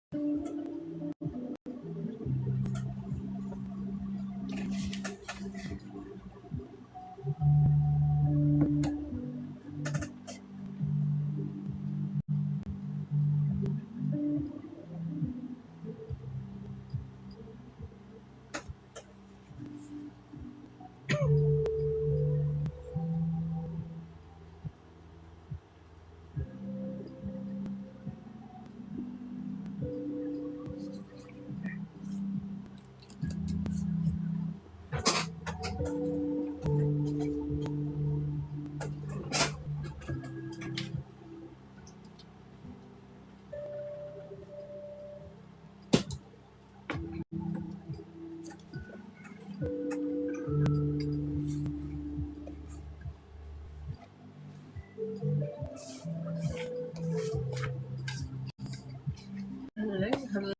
Hello,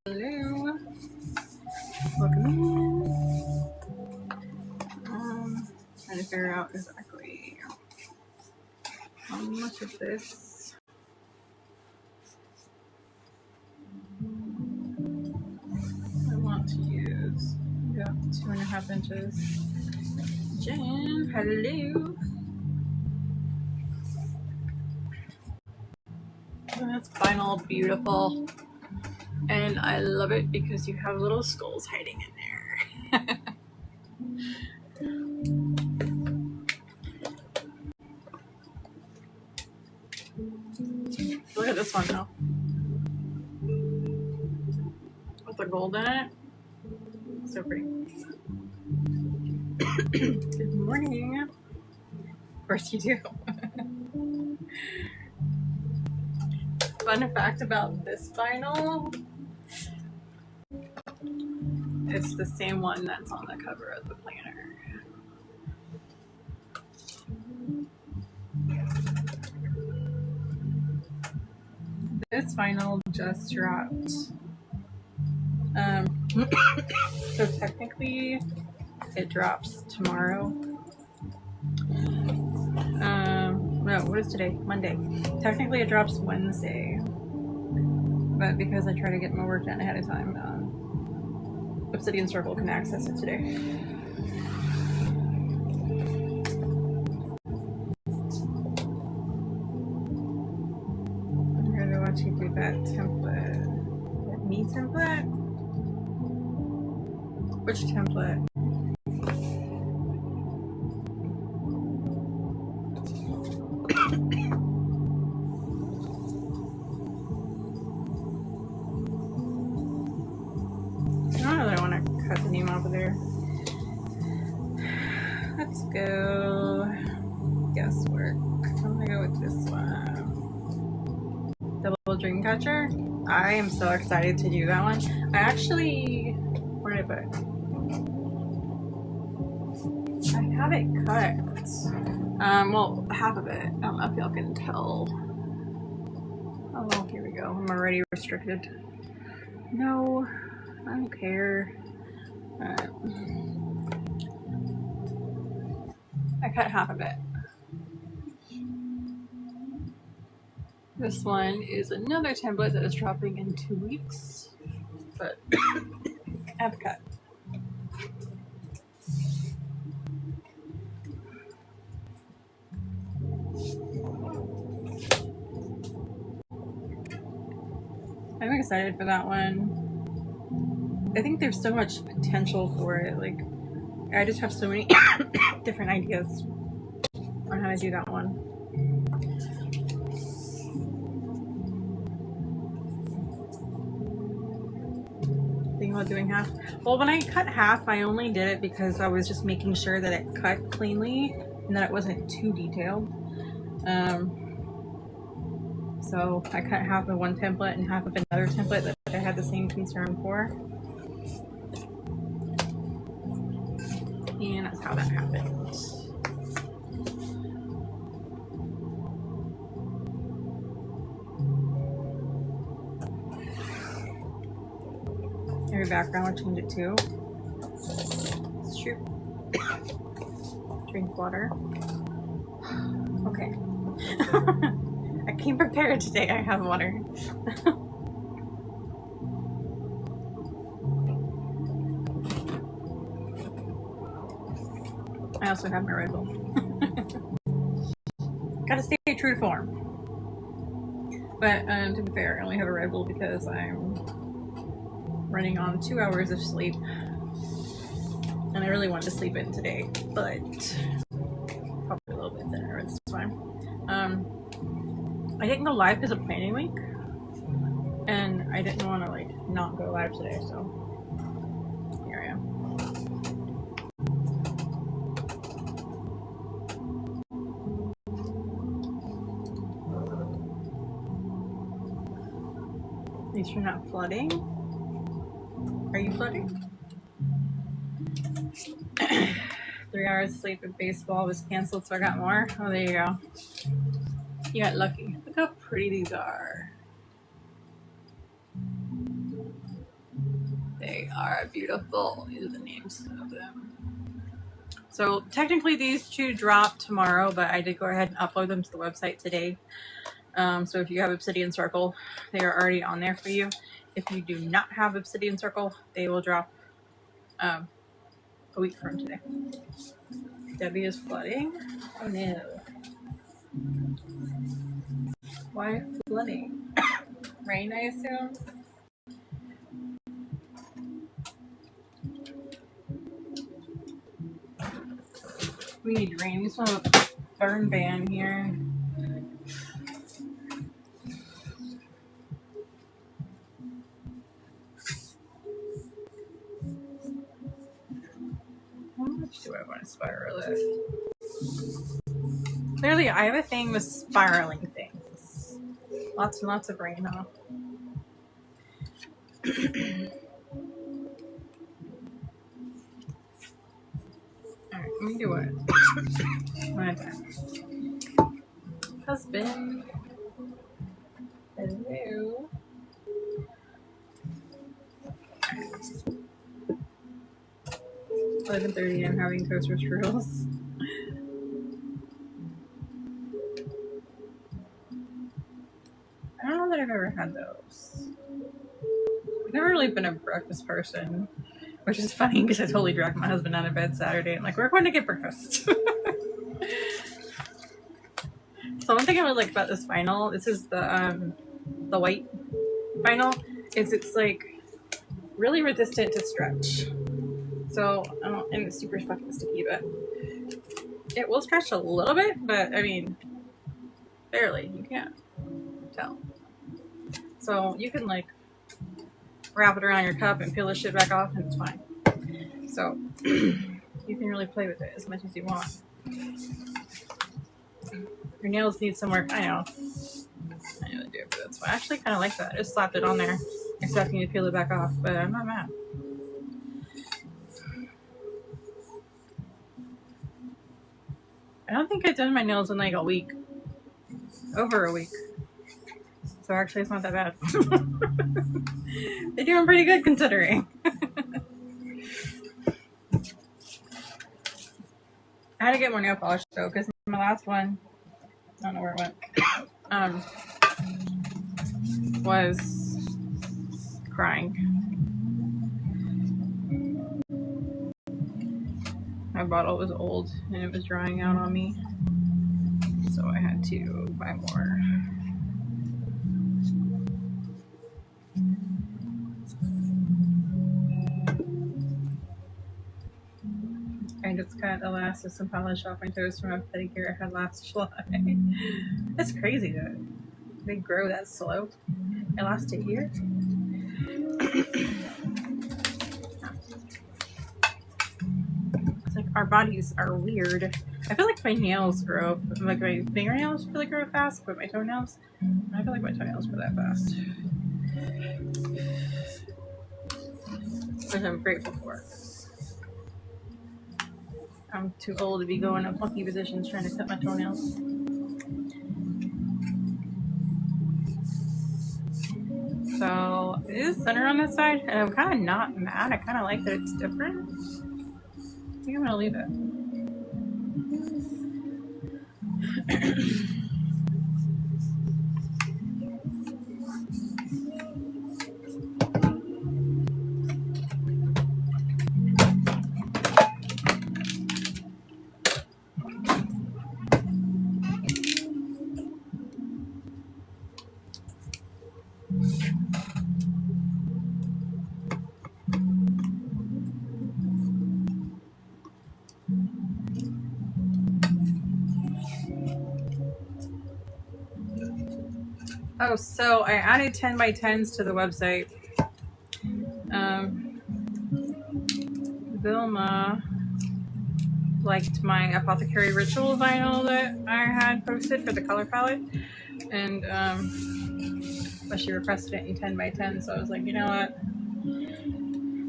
hello. Welcome in. Trying to figure out exactly how much of this I want to use. Got 2.5 inches. Jen, hello. And that's final, beautiful. And I love it because you have little skulls hiding in there. Look at this one though. With the gold in it. So pretty. Good morning. Of course you do. Fun fact about this vinyl, it's the same one that's on the cover of the planner. This vinyl just dropped. So technically it drops tomorrow. No, what is today? Monday. Technically it drops Wednesday. But because I try to get my work done ahead of time, Obsidian Circle can access it today. I'm gonna watch you do that template. That me template? Which template? Cut the name off of there. Let's go guesswork. I'm gonna go with this one. Double Dream Catcher. I am so excited to do that one. I actually, where did I put it? I have it cut. Well, half of it. I don't know if y'all can tell. Oh, here we go. I'm already restricted. No, I don't care. Alright. I cut half of it. This one is another template that is dropping in 2 weeks, but I've cut. I'm excited for that one. I think there's so much potential for it. Like, I just have so many different ideas on how to do that one. Thinking about doing half. Well, when I cut half, I only did it because I was just making sure that it cut cleanly and that it wasn't too detailed. So I cut half of one template and half of another template that I had the same concern for. And that's how that happened. Every background, I'll change it too. Shoot. Drink water. Okay. I came prepared today. I have water. I also have my Red Bull. Gotta stay true to form. But to be fair, I only have a Red Bull because I'm running on 2 hours of sleep. And I really wanted to sleep in today, but probably a little bit thinner, it's fine. I didn't go live because of planning week. And I didn't want to like not go live today, so here I am. At least you're not flooding. Are you flooding? 3 hours of sleep at baseball was canceled, so I got more. Oh, there you go. You got lucky. Look how pretty these are. They are beautiful. These are the names of them. So technically these two drop tomorrow, but I did go ahead and upload them to the website today. So if you have Obsidian Circle, they are already on there for you. If you do not have Obsidian Circle, they will drop a week from today. Debbie is flooding. Oh no. Why flooding? Rain, I assume? We need rain. We still have a burn ban here. How much do I want to spiral it? Clearly, I have a thing with spiraling things. Lots and lots of rain, huh? Alright, let me do it. One at a time. Husband. Hello. 11:30, I'm having toast with strudels. I don't know that I've ever had those. I've never really been a breakfast person, which is funny because I totally dragged my husband out of bed Saturday. I'm like, we're going to get breakfast. So one thing I really like about this vinyl, this is the white vinyl, is it's like really resistant to stretch. So and it's super fucking sticky, but it will stretch a little bit, but I mean, barely. You can't tell. So you can like wrap it around your cup and peel the shit back off, and it's fine. So you can really play with it as much as you want. Your nails need some work. I know they do, but that's fine. I actually kind of like that. I just slapped it on there, expecting to peel it back off, but I'm not mad. I don't think I've done my nails in like a week. Over a week. So actually it's not that bad. They're doing pretty good considering. I had to get more nail polish though, because my last one, I don't know where it went, was crying. My bottle was old and it was drying out on me, so I had to buy more. I just got the last of some polish off my toes from a pedicure I had last July. That's crazy that they grow that slow. It lasts a year. It's like our bodies are weird. I feel like my nails grow, like my fingernails feel like grow fast, but my toenails, I feel like my toenails grow that fast. Which I'm grateful for. I'm too old to be going in funky positions trying to cut my toenails. So it is center on this side, and I'm kind of not mad. I kind of like that it's different. I think I'm gonna leave it. Oh, so I added 10 by 10s to the website. Vilma liked my Apothecary Ritual vinyl that I had posted for the color palette, and but she requested it in 10 by 10, so I was like, you know what?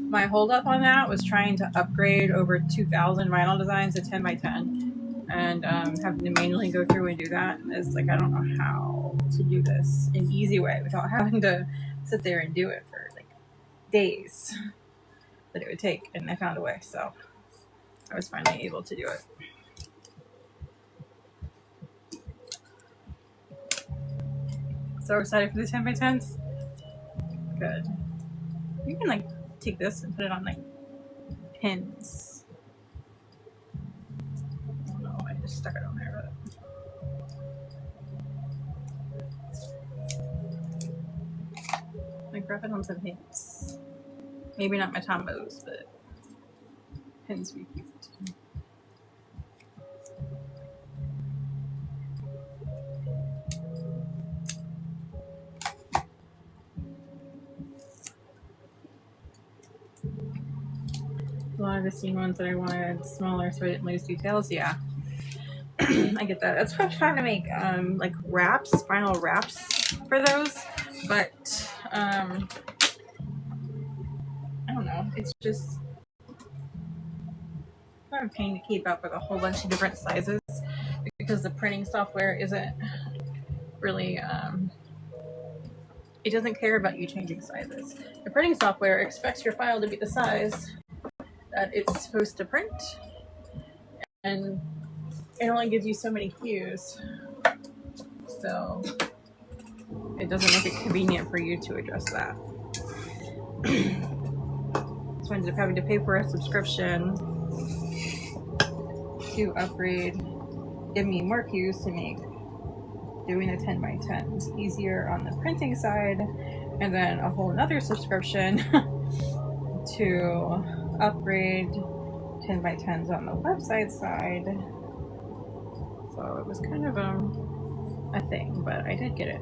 My holdup on that was trying to upgrade over 2,000 vinyl designs to 10 by 10, and having to manually go through and do that. It's like, I don't know how to do this in an easy way without having to sit there and do it for like days that it would take, and I found a way, so I was finally able to do it. So excited for the 10 by 10s. Good. You can like take this and put it on like pins. I don't know, I just stuck it on there. Like wrap it on some pins. Maybe not my tombos, but pins would be cute. A lot of the scene ones that I wanted smaller so I didn't lose details. Yeah, I get that. That's why I'm trying to make like wraps, vinyl wraps for those, but I don't know. It's just kind of a pain to keep up with a whole bunch of different sizes because the printing software isn't really it doesn't care about you changing sizes. The printing software expects your file to be the size that it's supposed to print, and it only gives you so many cues, so it doesn't make it convenient for you to adjust that. So I ended up having to pay for a subscription to upgrade, give me more cues to make doing the 10 by 10s easier on the printing side, and then a whole nother subscription to upgrade 10 by 10s on the website side. So it was kind of a thing, but I did get it.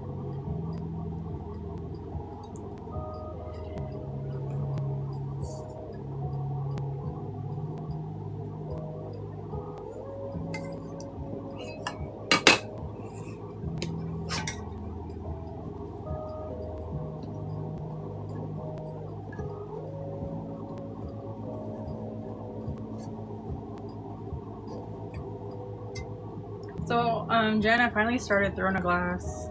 So, Jen, I finally started Throne of Glass.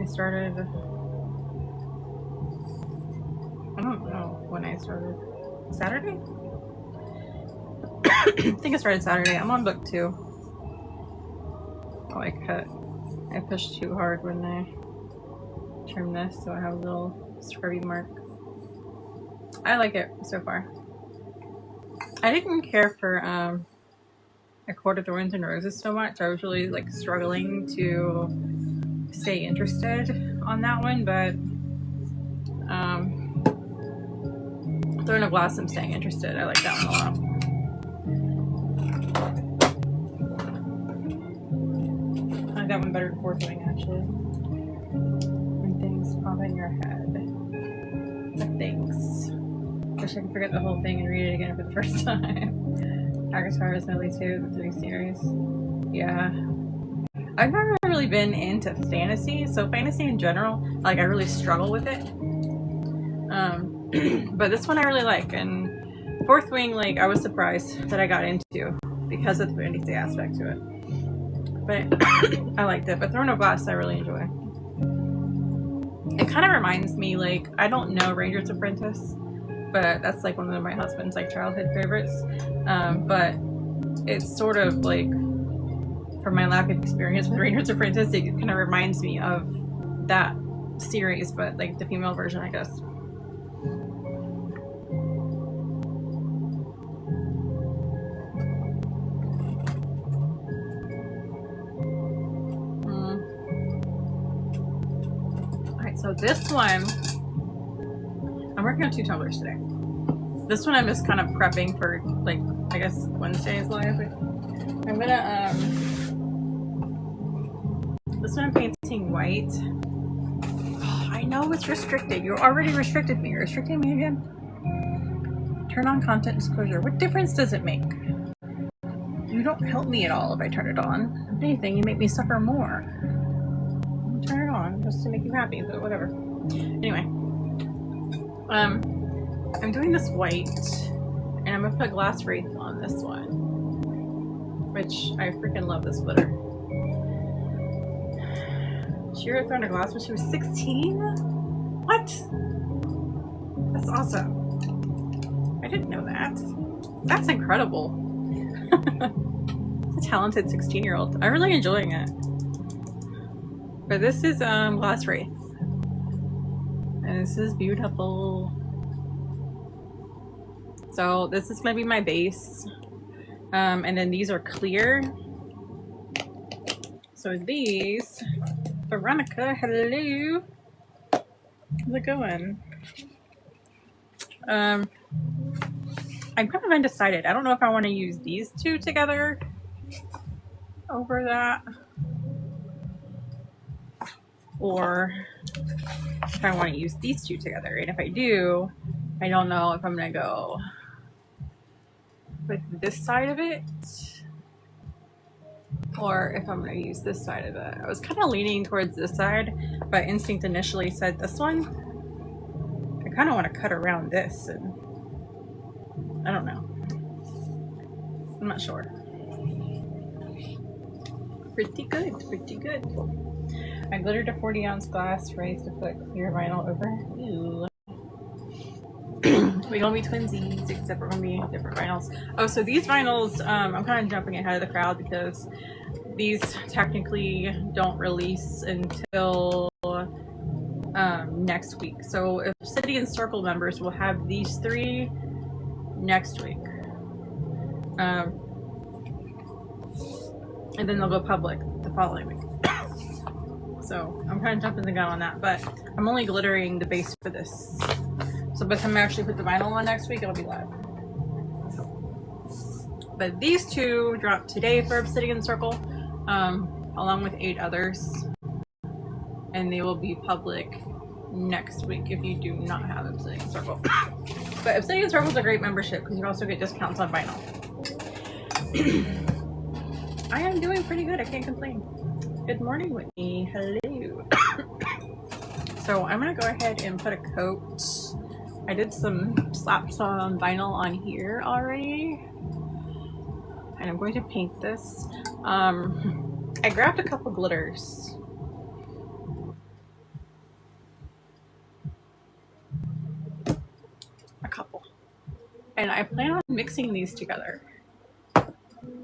I started, I don't know when I started. Saturday? I think I started Saturday. I'm on book 2. Oh, I pushed too hard when I trimmed this, so I have a little scrubby mark. I like it so far. I didn't care for, A Court of Thorns and Roses so much. I was really like struggling to stay interested on that one, but Throne of Glass, I'm staying interested. I like that one a lot. I like that one better than Fourth Wing, actually. When things pop in your head. The things. Wish I could forget the whole thing and read it again for the first time. Agatar is Millie too, the 3 series. Yeah. I've never really been into fantasy, so fantasy in general, like I really struggle with it. But this one I really like, and Fourth Wing, like I was surprised that I got into because of the fantasy aspect to it. But I liked it. But Throne of Glass I really enjoy. It kind of reminds me, like, I don't know Ranger's Apprentice, but that's like one of my husband's like childhood favorites. But it's sort of like, from my lack of experience with Ranger's Apprentice, it kind of reminds me of that series, but like the female version, I guess. Alright, So this one, I'm working on 2 tumblers today. This one I'm just kind of prepping for, like, I guess Wednesday's live. I'm gonna, this one I'm painting white. Oh, I know it's restricted. You already restricted me. You're restricting me again. Turn on content disclosure. What difference does it make? You don't help me at all if I turn it on. If anything, you make me suffer more. Turn it on just to make you happy, but whatever. Anyway, I'm doing this white, and I'm gonna put glass wraith on this one, which I freaking love this glitter. She wrote on a glass when she was 16? What? That's awesome. I didn't know that. That's incredible. It's a talented 16-year-old. I'm really enjoying it. But this is glass wraith. And this is beautiful. So this is gonna be my base. And then these are clear. So these, Veronica, hello. How's it going? I'm kind of undecided. I don't know if I want to use these 2 together over that, or if I want to use these 2 together. And if I do, I don't know if I'm going to go with this side of it or if I'm going to use this side of it. I was kind of leaning towards this side, but instinct initially said this one. I kind of want to cut around this, and I don't know. I'm not sure. Pretty good, pretty good. I glittered a 40-ounce glass wraith to put clear vinyl over. Ew. We gonna be twinsies, except we're gonna be different vinyls. Oh, so these vinyls, I'm kind of jumping ahead of the crowd because these technically don't release until next week. So if City and Circle members will have these 3 next week. And then they'll go public the following week. So I'm kind of jumping the gun on that, but I'm only glittering the base for this. So by the time I actually put the vinyl on next week, it'll be live. But these 2 dropped today for Obsidian Circle, along with 8 others. And they will be public next week if you do not have Obsidian Circle. But Obsidian Circle is a great membership because you also get discounts on vinyl. I am doing pretty good. I can't complain. Good morning, Whitney. Hello. So I'm going to go ahead and put a coat. I did some slaps on vinyl on here already. And I'm going to paint this. I grabbed a couple glitters. A couple. And I plan on mixing these together,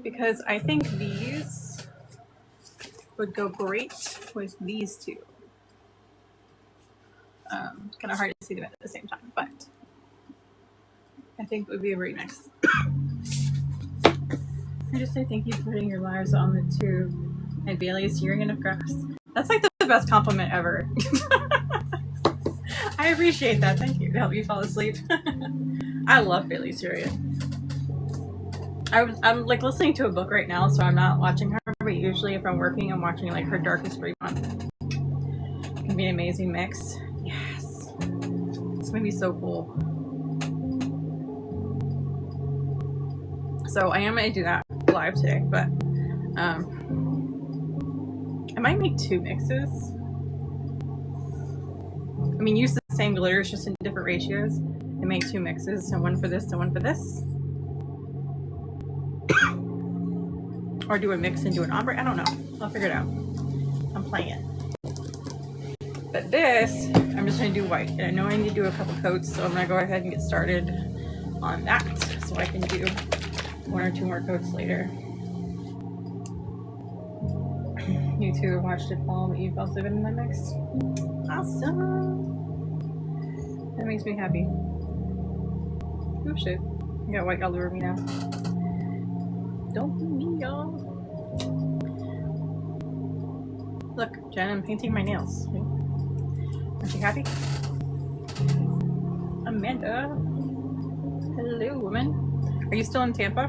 because I think these would go great with these 2. It's kind of hard to see them at the same time, but I think it would be a great mix. I just say thank you for putting your lives on the tube and Bailey's hearing enough grass. That's like the best compliment ever. I appreciate that. Thank you. To help you fall asleep. I love Bailey's Syrian. I'm like listening to a book right now, so I'm not watching her, but usually if I'm working, I'm watching like her Darkest Fremont. It can be an amazing mix. Yes. It's gonna be so cool. So I am gonna do that live today, but I might make 2 mixes. I mean, use the same glitters, just in different ratios, and make 2 mixes, and one for this and one for this. Or do a mix and do an ombre. I don't know. I'll figure it out. I'm playing. But this, I'm just going to do white. And I know I need to do a couple coats, so I'm going to go ahead and get started on that so I can do 1 or 2 more coats later. You 2 watched it fall, but you've also been in that mix. Awesome. That makes me happy. Oh shit. I got white all over me now. Don't be me, y'all. Look, Jen, I'm painting my nails. I you happy? Amanda. Hello, woman. Are you still in Tampa?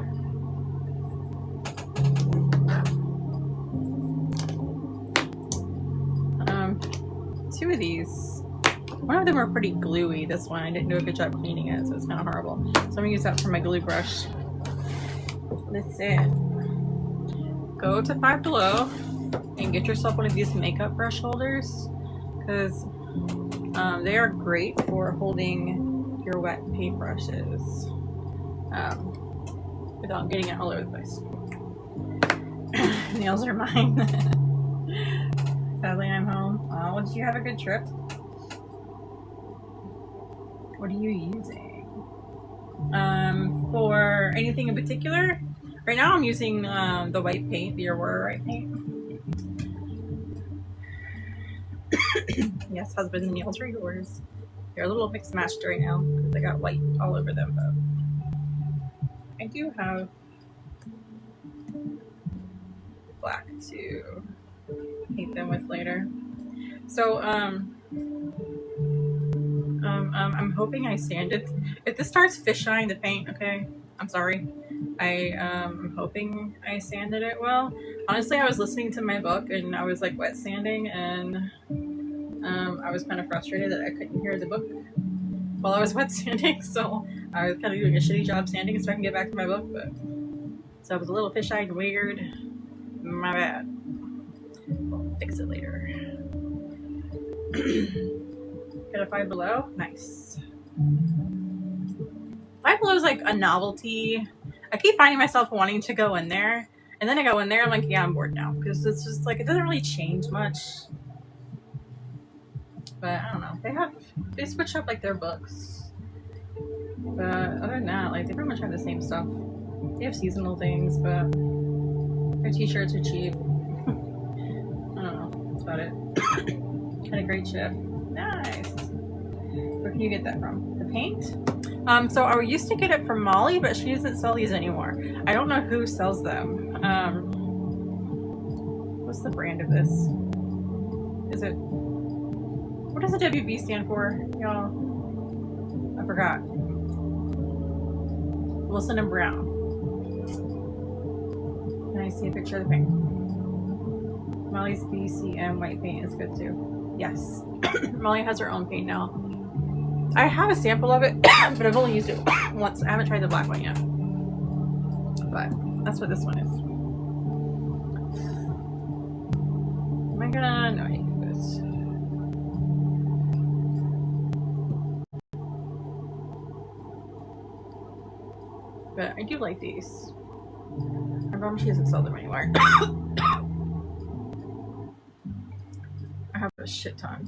Two of these. One of them are pretty gluey. This one, I didn't do a good job cleaning it, so it's kind of horrible. So I'm gonna use that for my glue brush. Listen. Go to Five Below and get yourself one of these makeup brush holders, because they are great for holding your wet paintbrushes without getting it all over the place. Nails are mine. Sadly, I'm home. Oh, did you have a good trip? What are you using? For anything in particular? Right now I'm using the white paint, the Aurora white paint. Yes, husband, the nails are yours. They're a little mixed matched right now because I got white all over them, but I do have black to paint them with later. So I'm hoping I sand it. If this starts fisheye the paint, okay, I'm sorry. I'm hoping I sanded it well. Honestly, I was listening to my book and I was like wet sanding, and I was kind of frustrated that I couldn't hear the book while I was wet sanding, so I was kind of doing a shitty job sanding so I can get back to my book. But so it was a little fisheye and weird. My bad. We'll fix it later. Got a Five Below? Nice. Five Below is like a novelty. I keep finding myself wanting to go in there, and then I go in there, I'm like, yeah, I'm bored now, because it's just like, it doesn't really change much. But I don't know. They switch up like their books. But other than that, like, they pretty much have the same stuff. They have seasonal things, but their t-shirts are cheap. I don't know. That's about it. Had a great trip. Nice. Where can you get that from? The paint? So I used to get it from Molly, but she doesn't sell these anymore. I don't know who sells them. What's the brand of this? Is it... What does the WB stand for, y'all? I forgot. Wilson and Brown. Can I see a picture of the paint? Molly's BCM white paint is good too. Yes. Molly has her own paint now. I have a sample of it, but I've only used it once. I haven't tried the black one yet. But that's what this one is. Am I gonna... No, I need to do this. But I do like these. My mom, she doesn't sell them anymore. I have a shit ton.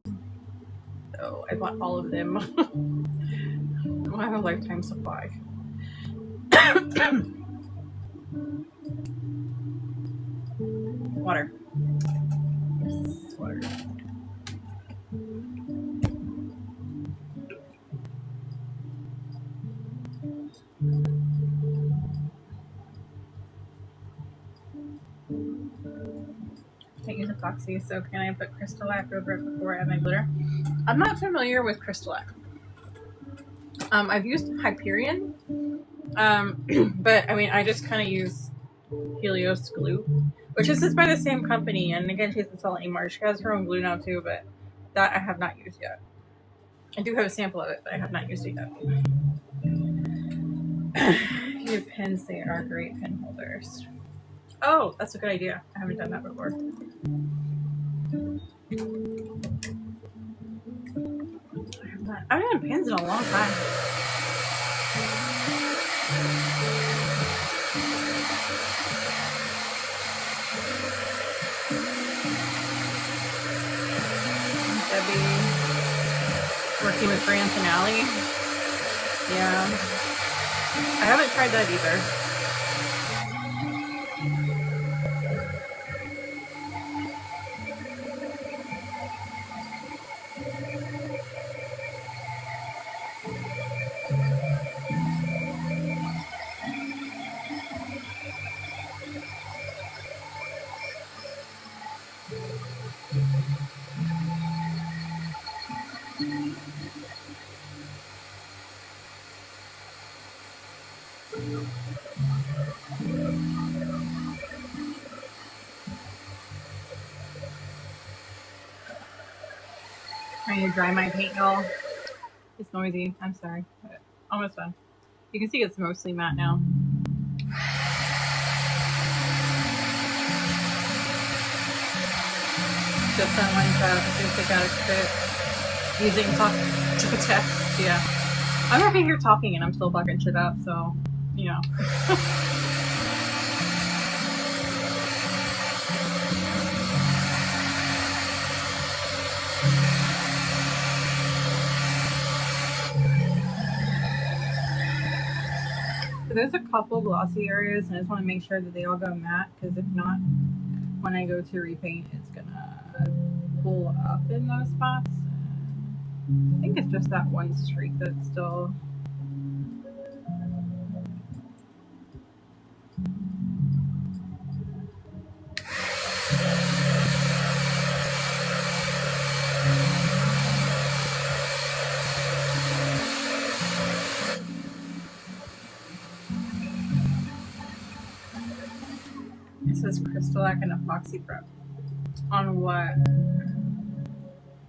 So I bought all of them. I'll have a lifetime supply. Water. Yes, water. Can't use epoxy, so can I put crystal-lac over it before I add my glitter? I'm not familiar with crystal-lac. I've used Hyperion, but I mean, I just kind of use Helios glue, which is just by the same company, and again, she doesn't sell it anymore. She has her own glue now too, but that I have not used yet. I do have a sample of it, but I have not used it yet. Your pens, they are great pen holders. Oh, that's a good idea. I haven't done that before. I haven't had pens in a long time. Debbie working with Grand Finale. Yeah. I haven't tried that either. Trying to dry my paint, y'all. It's noisy. I'm sorry, but almost done. You can see it's mostly matte now. Just that one to take out a spit using talk to text. Yeah, I'm over here talking and I'm still fucking shit up. So, you know. So there's a couple glossy areas, and I just want to make sure that they all go matte, because if not, when I go to repaint, it's gonna pull up in those spots. I think it's just that one streak that's still. It says crystalline and epoxy prep. On what?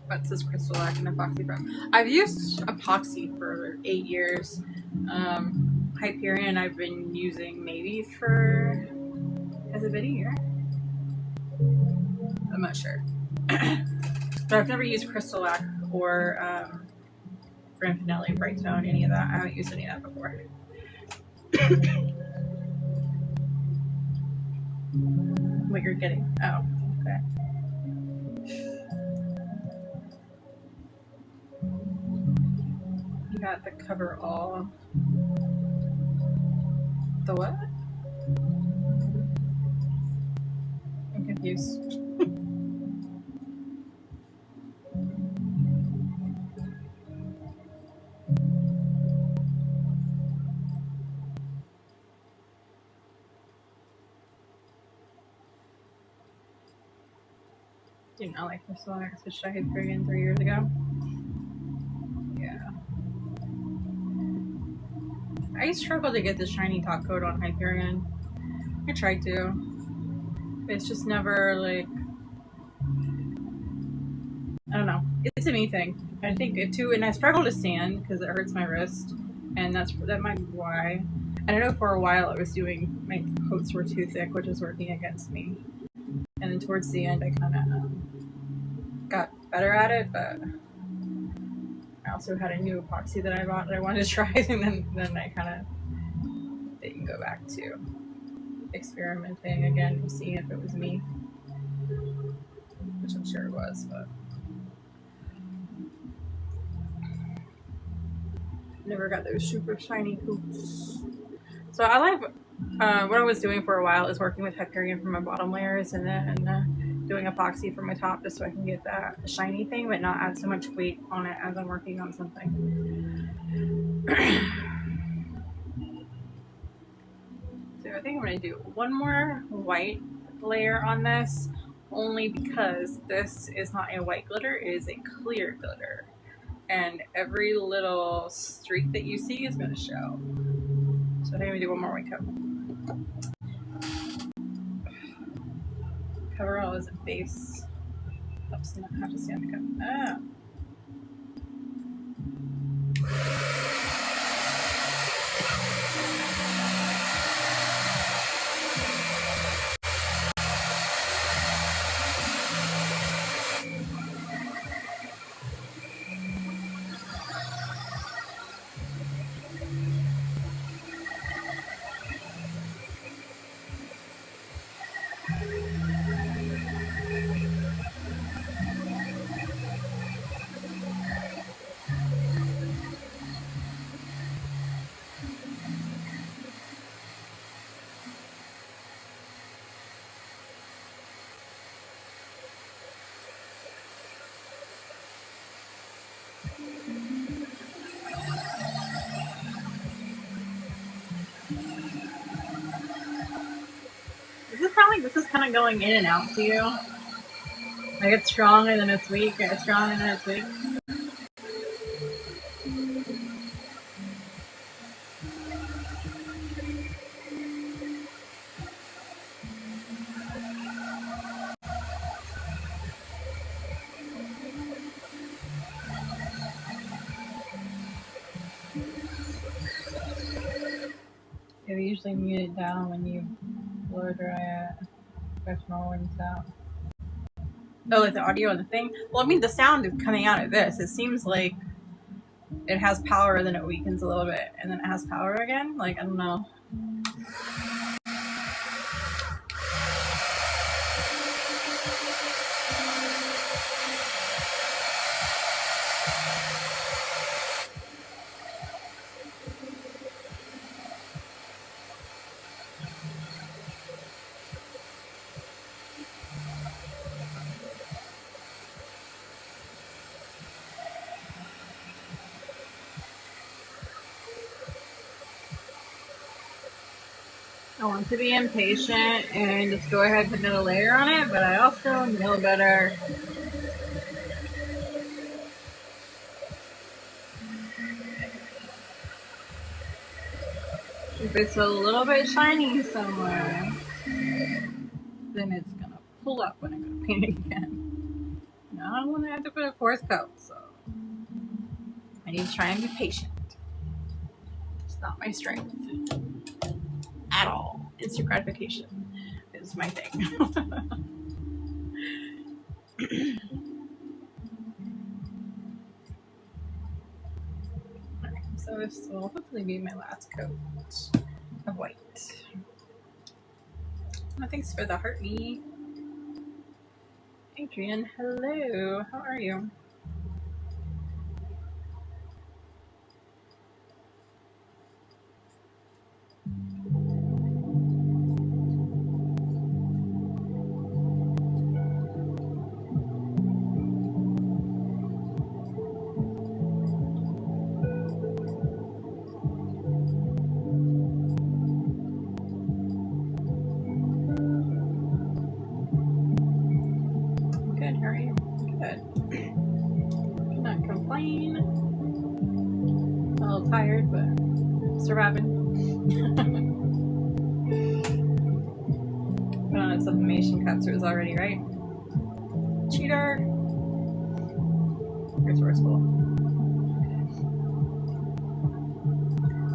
What says crystalline and epoxy prep? I've used epoxy for 8 years. Hyperion I've been using maybe for, has it been a year? I'm not sure. But I've never used crystalline or Granfinelli, Brightstone, any of that. I haven't used any of that before. What you're getting? Oh, okay. You got the cover all. The what? I'm confused. Didn't I like this one? I switched to Hyperion 3 years ago. Yeah. I struggled to get the shiny top coat on Hyperion. I tried to. It's just never like, I don't know. It's a me thing. I think it too, and I struggle to stand because it hurts my wrist, and that might be why. And I know for a while I was doing, my coats were too thick, which was working against me. And then towards the end, I kind of got better at it, but I also had a new epoxy that I bought that I wanted to try, and then I kind of didn't go back to experimenting again and seeing if it was me, which I'm sure it was, but never got those super shiny hoops. So I like what I was doing for a while is working with Hyperion for my bottom layers, and then doing epoxy for my top, just so I can get that shiny thing but not add so much weight on it as I'm working on something. So I think I'm going to do one more white layer on this, only because this is not a white glitter, it is a clear glitter, and every little streak that you see is going to show. So I think I'm going to do one more white coat. Cover all as a base. Oops, I have to stand the cup. Ah. Does this sound like this is kind of going in and out to you? Like it's strong and then it's weak, and it's strong and then it's weak? they usually mute it down when you blow dry it. Professional when it's out. Oh, like the audio and the thing? Well, I mean, the sound is coming out of this. It seems like it has power, then it weakens a little bit, and then it has power again. Like, I don't know. I want to be impatient and just go ahead and put another layer on it, but I also know better. If it's a little bit shiny somewhere, then it's gonna pull up when I go to paint it again. Now I want to have to put a coarse coat, so I need to try and be patient. It's not my strength at all. Instant gratification is my thing. Alright, so this will hopefully be my last coat of white. Oh, thanks for the hearty. Adrian, hello. How are you? Tired, but surviving. Put on its sublimation cups, it was already right. Cheater. Resourceful.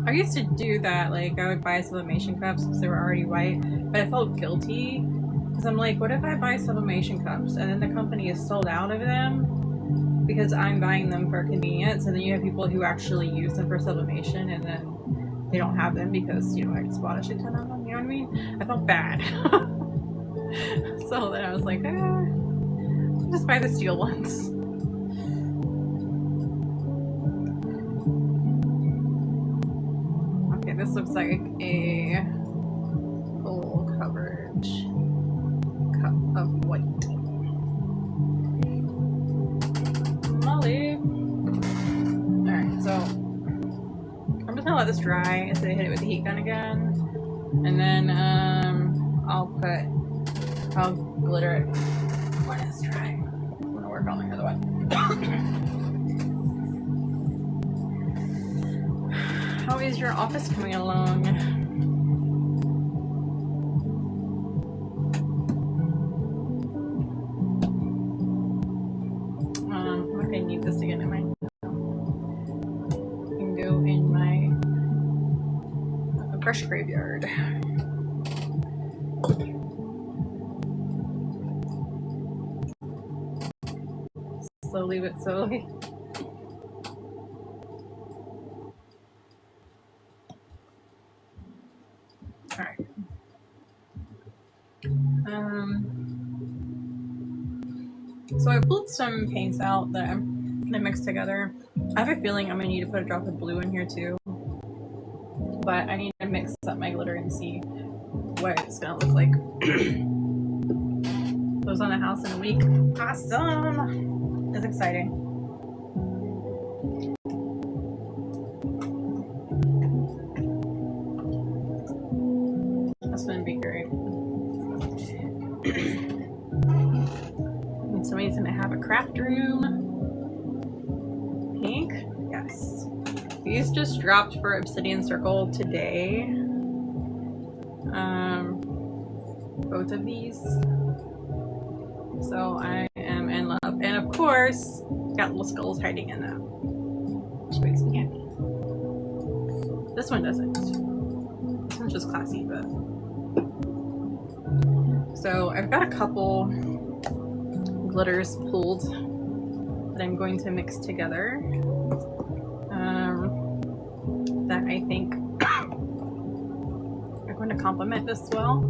I used to do that, like I would buy sublimation cups because they were already white, but I felt guilty because I'm like, what if I buy sublimation cups and then the company is sold out of them? Because I'm buying them for convenience, and then you have people who actually use them for sublimation, and then they don't have them because, you know, I just bought a shit ton of them, you know what I mean? I felt bad. So then I was like, I'll just buy the steel ones. Okay, this looks like a full coverage cup of white. Alright, so I'm just gonna let this dry instead of hit it with the heat gun again. And then I'll glitter it when it's dry. I'm gonna work on my other one. How is your office coming along? I'm not gonna need this again in my brush graveyard. Slowly but slowly. Alright. So I pulled some paints out that I'm gonna mix together. I have a feeling I'm gonna need to put a drop of blue in here too. But I need to mix up my glitter and see what it's gonna look like. Goes on a house in a week. Awesome! It's exciting. That's gonna be great. And somebody's gonna have a craft room. Pink? Yes. These just dropped for Obsidian Circle today. Both of these. So I am in love. And of course, got little skulls hiding in them, which makes me happy. This one doesn't. This one's which is classy, but. So I've got a couple glitters pulled that I'm going to mix together that I think are going to complement this well.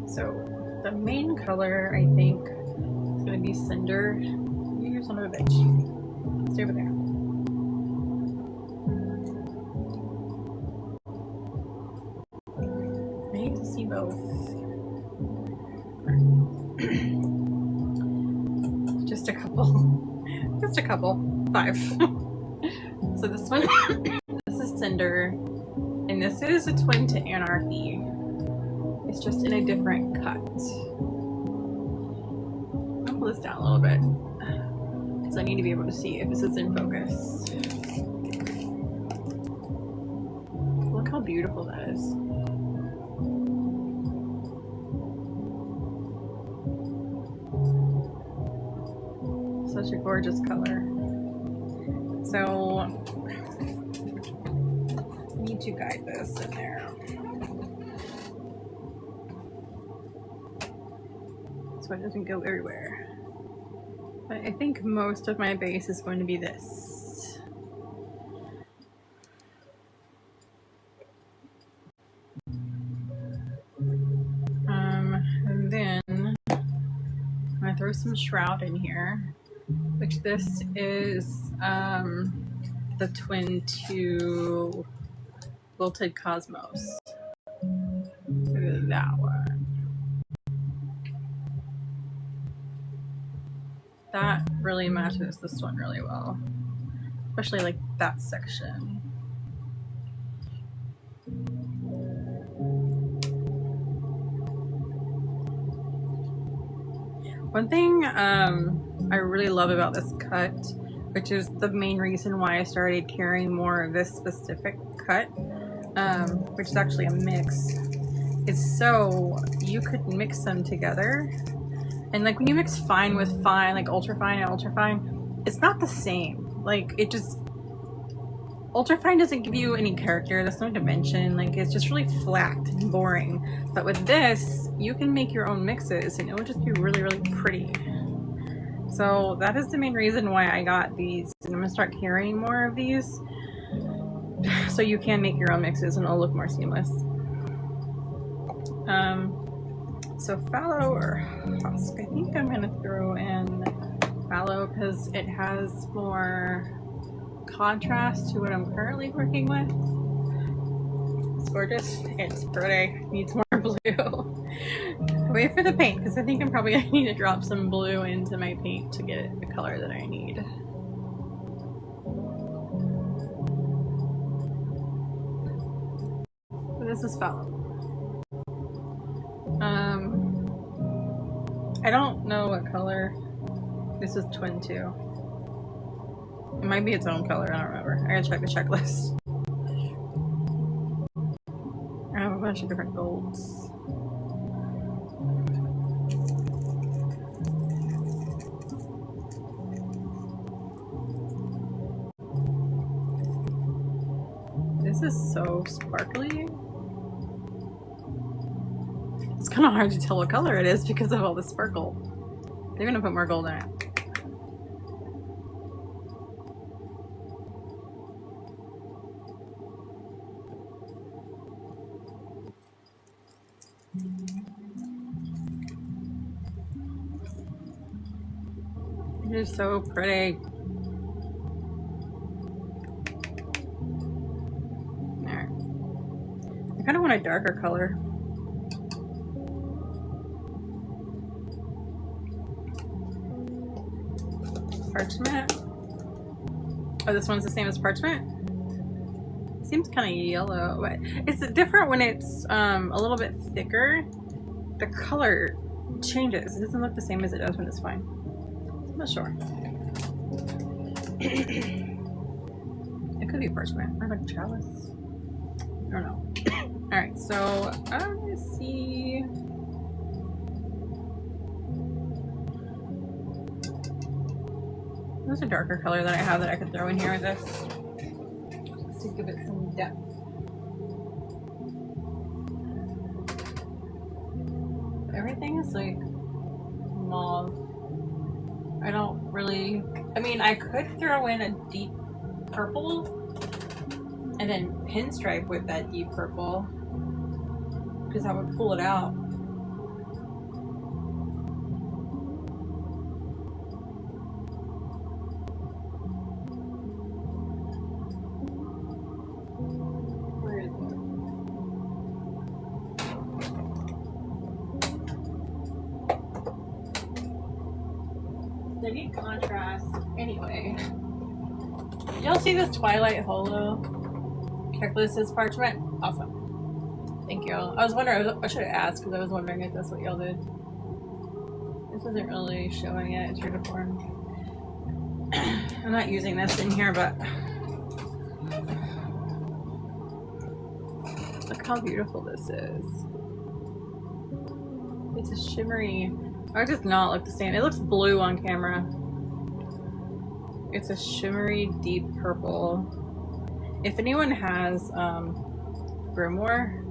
So the main color I think is going to be Cinder. You're son of a bitch. Stay over there. I hate to see both. Just a couple, 5. So this one, this is Cinder, and this is a twin to Anarchy. It's just in a different cut. I'll pull this down a little bit because I need to be able to see if this is in focus. Look how beautiful that is. Such a gorgeous color. So I need to guide this in there so it doesn't go everywhere. But I think most of my base is going to be this. And then I'm gonna throw some Shroud in here, which this is the twin to Wilted Cosmos. That one. That really matches this one really well, especially like that section. One thing I really love about this cut, which is the main reason why I started carrying more of this specific cut, which is actually a mix, is so you could mix them together. And like when you mix fine with fine, like ultra fine and ultra fine, it's not the same. Like it just, ultra fine doesn't give you any character, there's no dimension, like it's just really flat and boring. But with this, you can make your own mixes and it will just be really, really pretty. So that is the main reason why I got these, and I'm gonna start carrying more of these so you can make your own mixes and it'll look more seamless. So fallow or husk, I think I'm gonna throw in fallow because it has more contrast to what I'm currently working with. It's gorgeous, it's pretty, needs more blue. Wait for the paint because I think I'm probably gonna need to drop some blue into my paint to get the color that I need. So this is fallow. I don't know what color this is twin to. It might be its own color, I don't remember. I gotta check the checklist. I have a bunch of different golds. This is so sparkly. It's kind of hard to tell what color it is because of all the sparkle. They're gonna put more gold in it. It is so pretty. There. I kind of want a darker color. Parchment. Oh, this one's the same as parchment? It seems kind of yellow, but it's different when it's a little bit thicker. The color changes. It doesn't look the same as it does when it's fine. I'm not sure. It could be parchment or like chalice. I don't know. Alright, so let's see. There's a darker color that I have that I could throw in here with this to give it some depth. Everything is like mauve. I don't really, I mean, I could throw in a deep purple and then pinstripe with that deep purple because I would pull it out. They need contrast anyway. Y'all see this Twilight Holo checklist as parchment? Awesome. Thank you. I was wondering, I should have asked because I was wondering if that's what y'all did. This isn't really showing it, it's uniform. I'm not using this in here, but look how beautiful this is. It's a shimmery. It does not look the same. It looks blue on camera. It's a shimmery deep purple. If anyone has Grimoire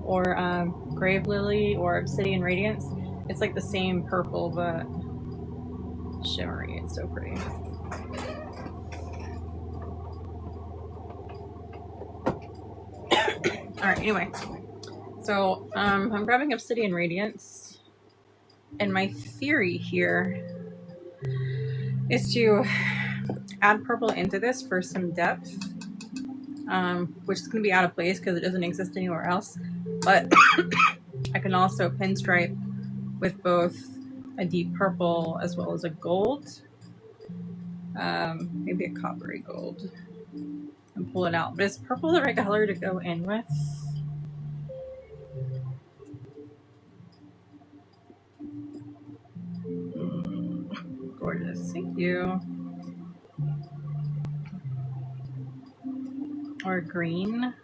or Grave Lily or Obsidian Radiance, it's like the same purple but shimmery. It's so pretty. Alright, anyway. So, I'm grabbing Obsidian Radiance, and my theory here is to add purple into this for some depth, which is going to be out of place because it doesn't exist anywhere else, but I can also pinstripe with both a deep purple as well as a gold, maybe a coppery gold, and pull it out. But is purple the right color to go in with? Gorgeous, thank you. Or green.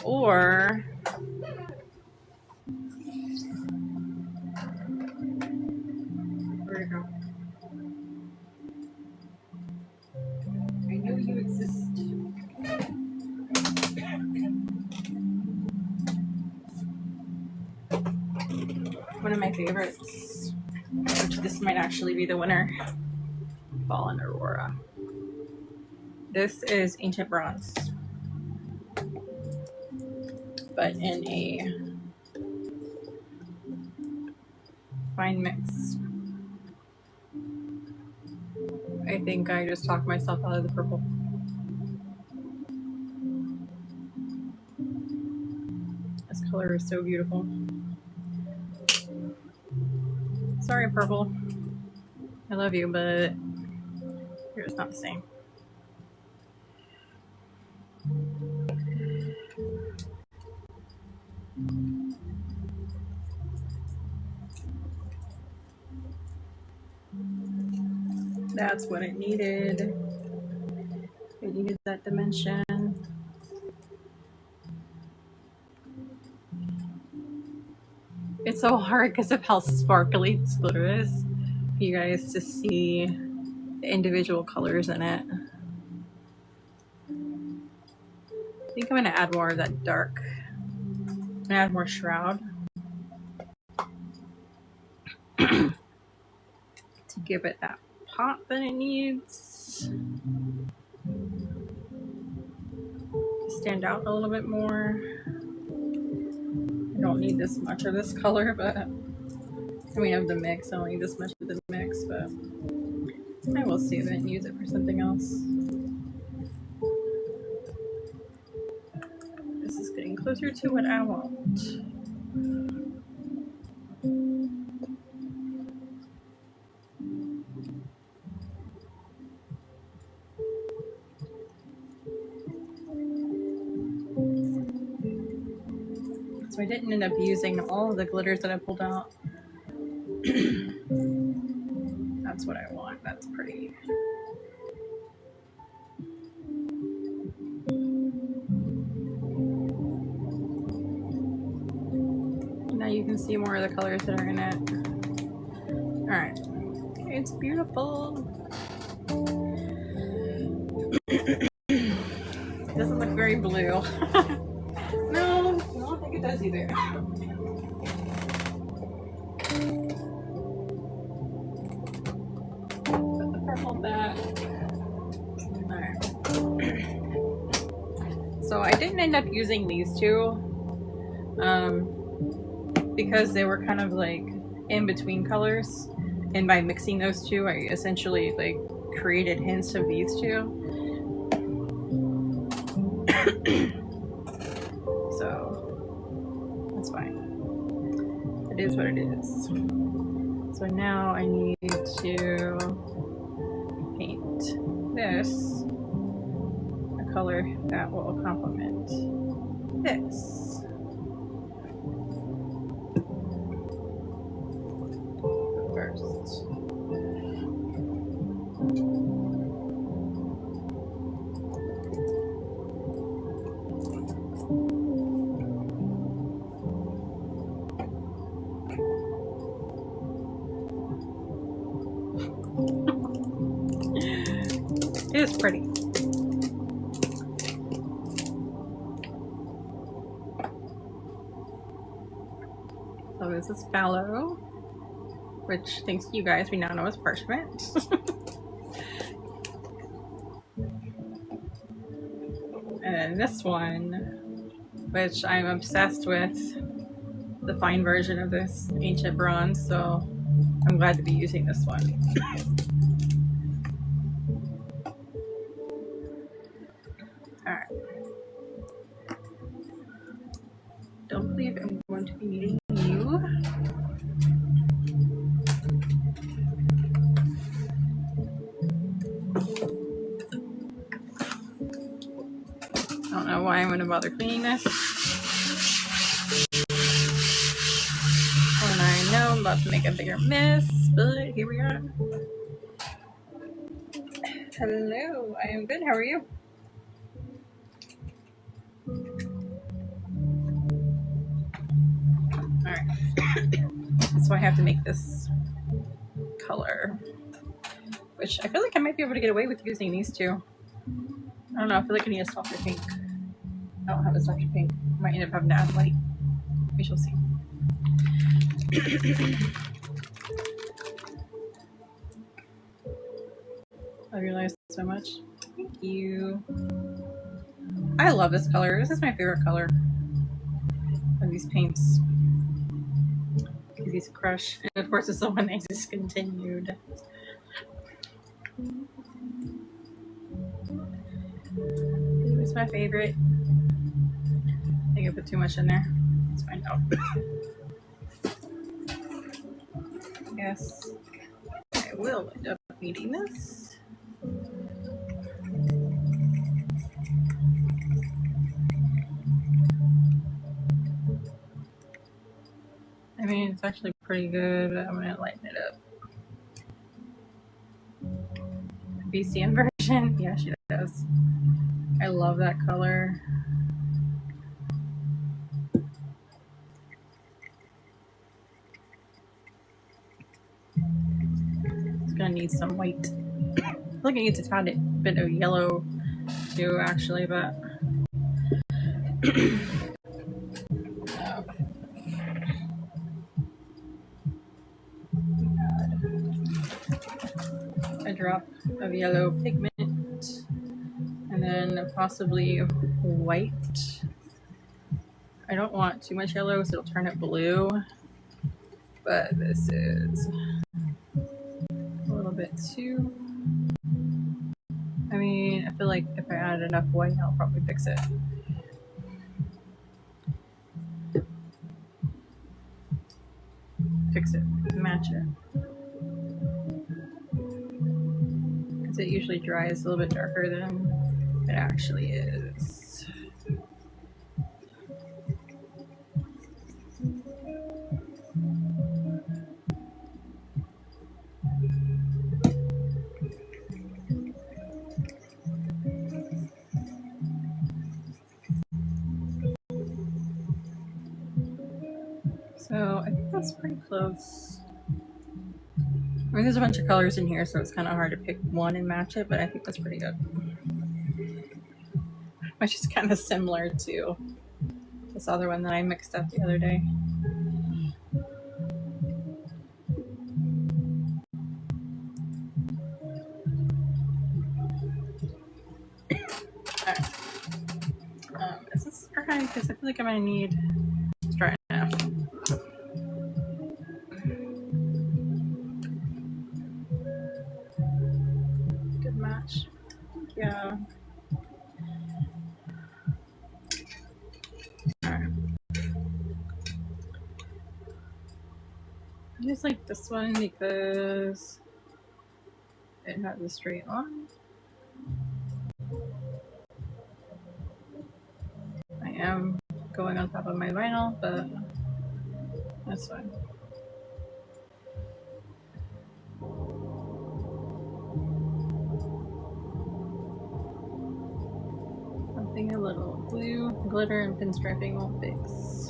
Or where'd it go? I know you exist. One of my favorites, which this might actually be the winner, Fallen Aurora. This is Ancient Bronze, but in a fine mix. I think I just talked myself out of the purple. This color is so beautiful. Sorry, purple. I love you, but you're just not the same. That's what it needed. It needed that dimension. It's so hard because of how sparkly this glitter is for you guys to see the individual colors in it. I think I'm going to add more of that dark. I'm going to add more shroud to give it that pop that it needs. To stand out a little bit more. I don't need this much of this color, but I mean of the mix. I don't need this much of the mix, but I will save it and use it for something else. This is getting closer to what I want. So I didn't end up using all of the glitters that I pulled out. That's what I want. That's pretty. Now you can see more of the colors that are in it. Alright. It's beautiful. It doesn't look very blue. No, I don't think it does either. Put the purple back. Alright. So I didn't end up using these two because they were kind of like in between colors, and by mixing those two I essentially like created hints of these two. So that's fine. It is what it is. So now I need to paint this a color that will complement this. First. It is pretty. So this is fallow, which thanks to you guys we now know is parchment. And then this one, which I'm obsessed with, the fine version of this ancient bronze, so I'm glad to be using this one. Alright. Don't believe I'm going to be needing you. I don't know why I'm going to bother cleaning this. And I know I'm about to make a bigger mess, but here we are. Hello, I am good. How are you? Alright. So I have to make this color, which I feel like I might be able to get away with using these two. I don't know, I feel like I need a softer pink. I don't have a softer pink. I might end up having to add light. We shall see. I realized so much. Thank you. I love this color. This is my favorite color of these paints. These crush. And of course it's the one I discontinued. It was my favorite. I think I put too much in there. Let's find out. Yes, I will end up needing this. I mean, it's actually pretty good. I'm gonna lighten it up. BCN version? Yeah, she does. I love that color. It's gonna need some white. I feel like I need to add a bit of yellow too, actually, but a drop of yellow pigment, and then possibly white. I don't want too much yellow, so it'll turn it blue, but this is a little bit too. I mean, I feel like if I add enough white, I'll probably fix it. Fix it, match it. Because it usually dries a little bit darker than it actually is. So I think that's pretty close. I mean, there's a bunch of colors in here, so it's kind of hard to pick one and match it, but I think that's pretty good. Which is kind of similar to this other one that I mixed up the other day. Alright. Is this dry? Because I feel like I might need... It's dry enough. Good match. Yeah. Alright. I just like this one because it has a straight line. I am going on top of my vinyl, but that's fine. Something a little glue, glitter, and pinstriping won't fix.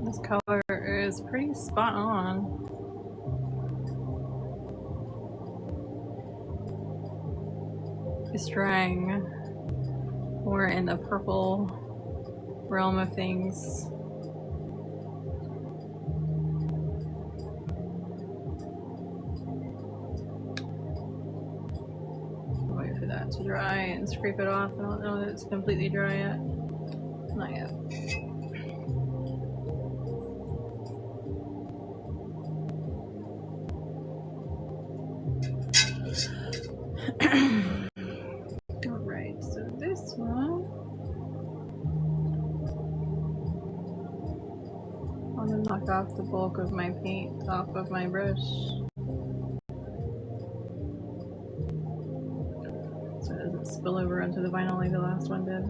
This color is pretty spot on. It's drying more in the purple realm of things. Wait for that to dry and scrape it off. I don't know that it's completely dry yet. Not yet. Alright, so this one, I'm gonna knock off the bulk of my paint off of my brush. So it doesn't spill over onto the vinyl like the last one did.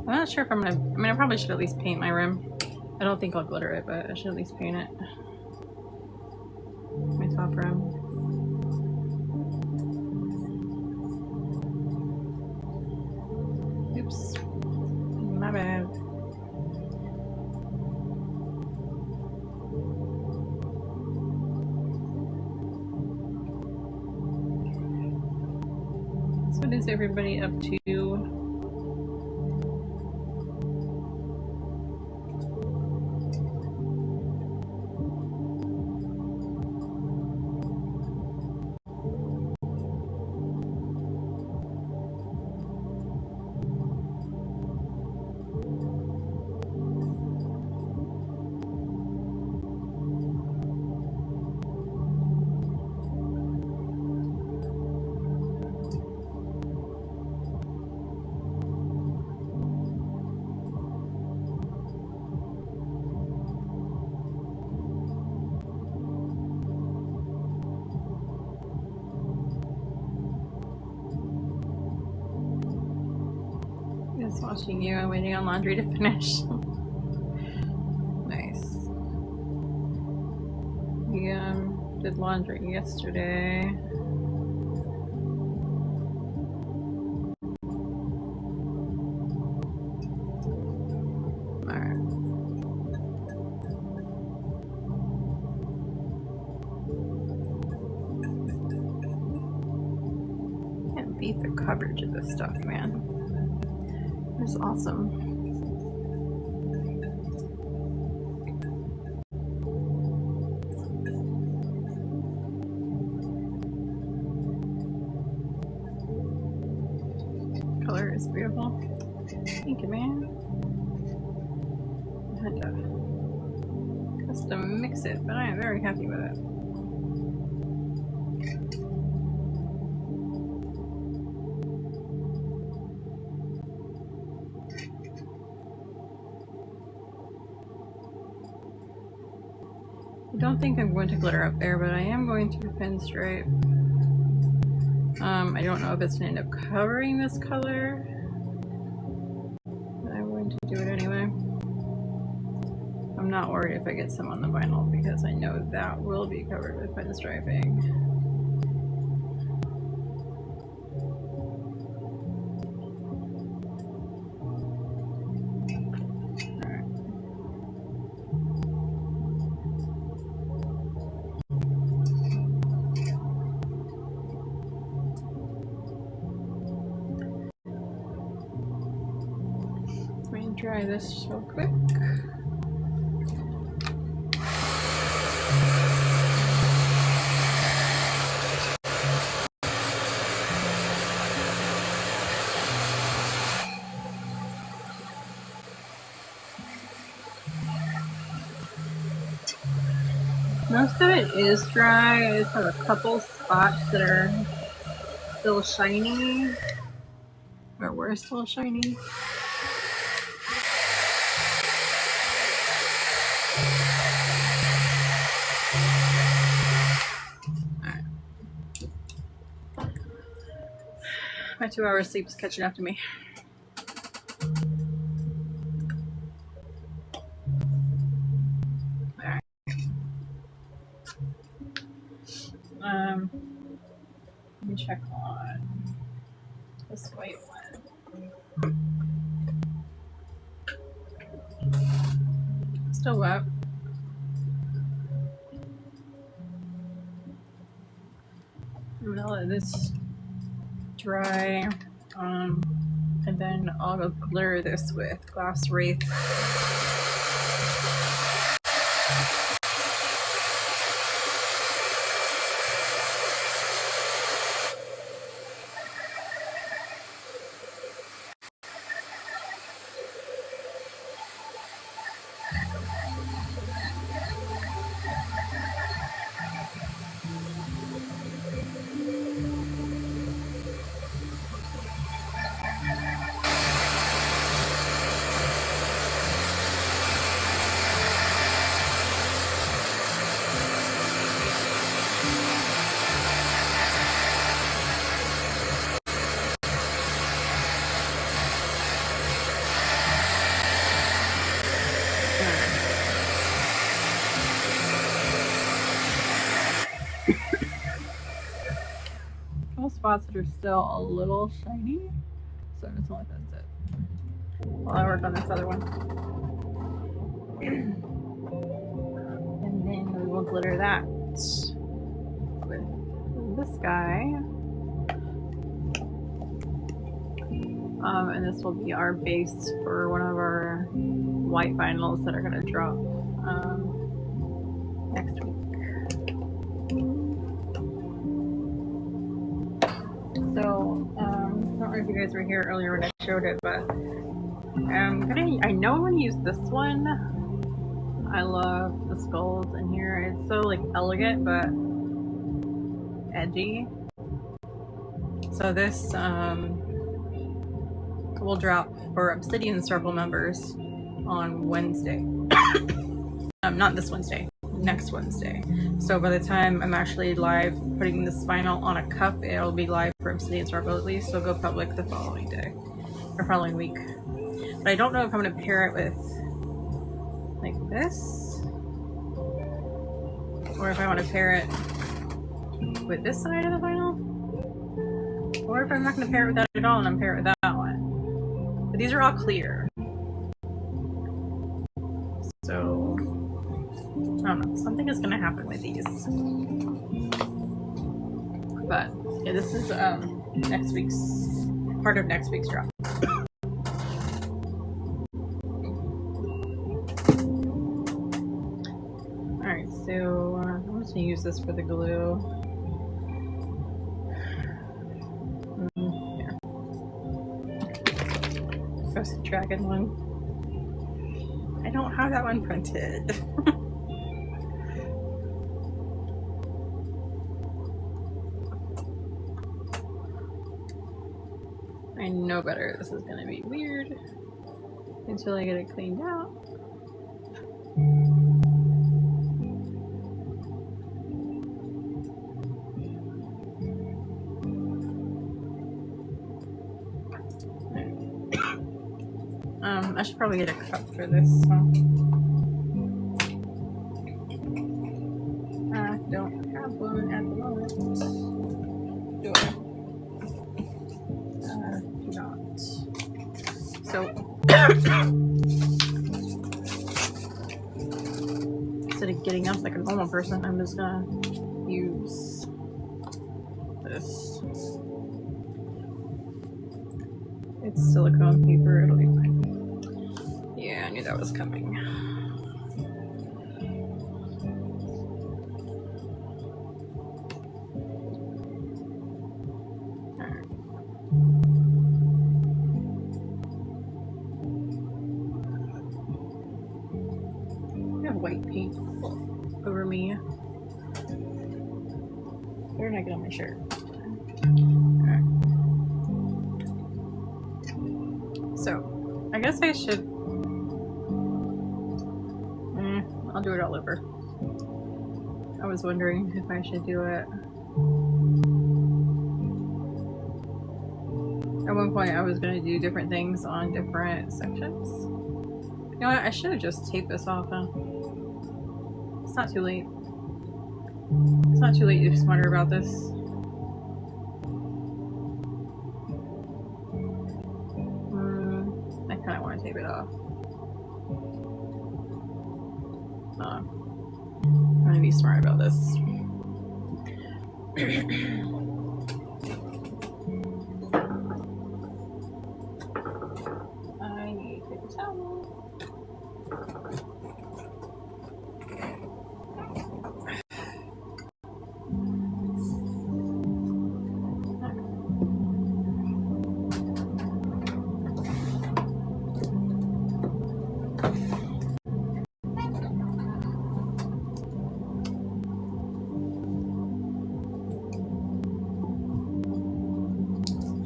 I'm not sure if I'm gonna, I mean, I probably should at least paint my rim. I don't think I'll glitter it, but I should at least paint it. My top rim. Oops. My bad. So what is everybody up to? Just watching you and waiting on laundry to finish. Nice. We did laundry yesterday. Alright. Can't beat the coverage of this stuff, man. It's awesome. color is beautiful. Thank you, man. I had to custom mix it, but I am very happy with it. I don't think I'm going to glitter up there, but I am going to pinstripe. I don't know if it's going to end up covering this color, but I'm going to do it anyway. I'm not worried if I get some on the vinyl because I know that will be covered with pinstriping. Try this real quick. Most of it is dry. I just have a couple spots that are still shiny, or were still shiny. My 2 hours sleep is catching up to me. Alright. Let me check on this white one. Still wet. I'm gonna let this dry, and then I'll go glitter this with Glass Wraith. Spots that are still a little shiny, so I'm just gonna let that sit while I work on this other one. And then we will glitter that with this guy. And this will be our base for one of our white vinyls that are gonna drop next week. So, I don't know if you guys were here earlier when I showed it, but I know I'm gonna use this one. I love the skulls in here. It's so like elegant, but edgy. So this will drop for Obsidian Circle members on Wednesday. Not this Wednesday. Next Wednesday. So by the time I'm actually live putting this vinyl on a cup, it'll be live for Obsidian Circle at least, so go public the following day or following week. But I don't know if I'm going to pair it with like this, or if I want to pair it with this side of the vinyl, or if I'm not going to pair it with that at all and I'm pair it with that one. But these are all clear, so I don't know, something is gonna happen with these. But yeah, this is next week's part of next week's drop. Alright, so I'm just gonna use this for the glue. Yeah. dragon one. I don't have that one printed. I know better. This is gonna be weird until I get it cleaned out. I should probably get a cup for this one. I don't have one at the moment. Do I? Do not. So, instead of getting up like a normal person, I'm just gonna use this. It's silicone paper, it'll be fine. Yeah, I knew that was coming. Alright. I have white paint over me. Where did I get on my shirt? Alright. So, I guess I should... I'll do it all over. I was wondering if I should do it. At one point I was going to do different things on different sections. You know what? I should have just taped this off, huh? It's not too late. It's not too late to be smarter about this. I kind of want to tape it off. I'm gonna be smart about this. I need a paper towel.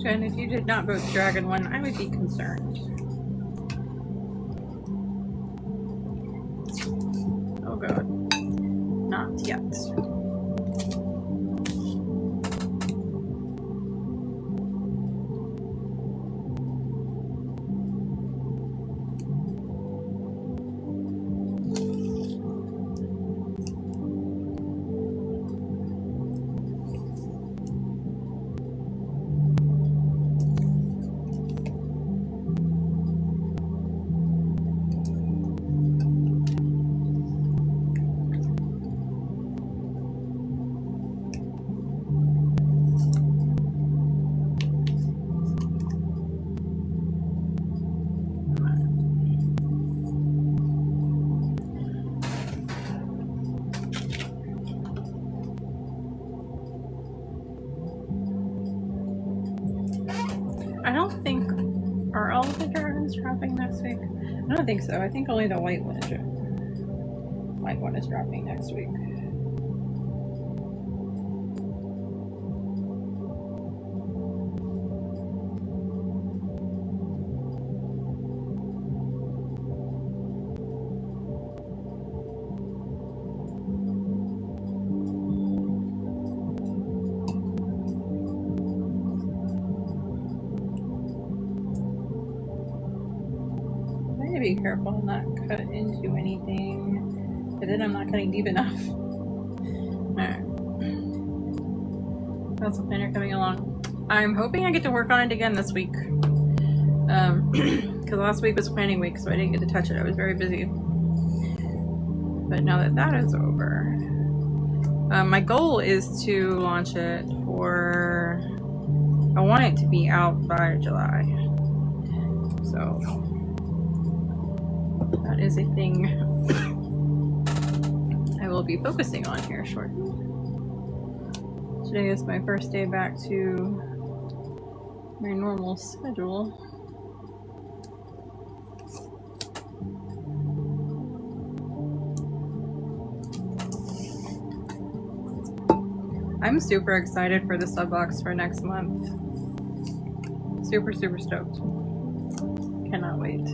And if you did not vote Dragon one, I would be concerned. Oh god. Not yet. I don't think, are all of the dragons dropping next week? I don't think so. I think only the white one is dropping next week. Be careful and not cut into anything, but then I'm not cutting deep enough. Alright. Pencil cleaner coming along. I'm hoping I get to work on it again this week. Because last week was planning week, so I didn't get to touch it. I was very busy. But now that that is over, my goal is to launch it for... I want it to be out by July. So... that is a thing I will be focusing on here shortly. Today is my first day back to my normal schedule. I'm super excited for the sub box for next month. Super, super stoked. Cannot wait.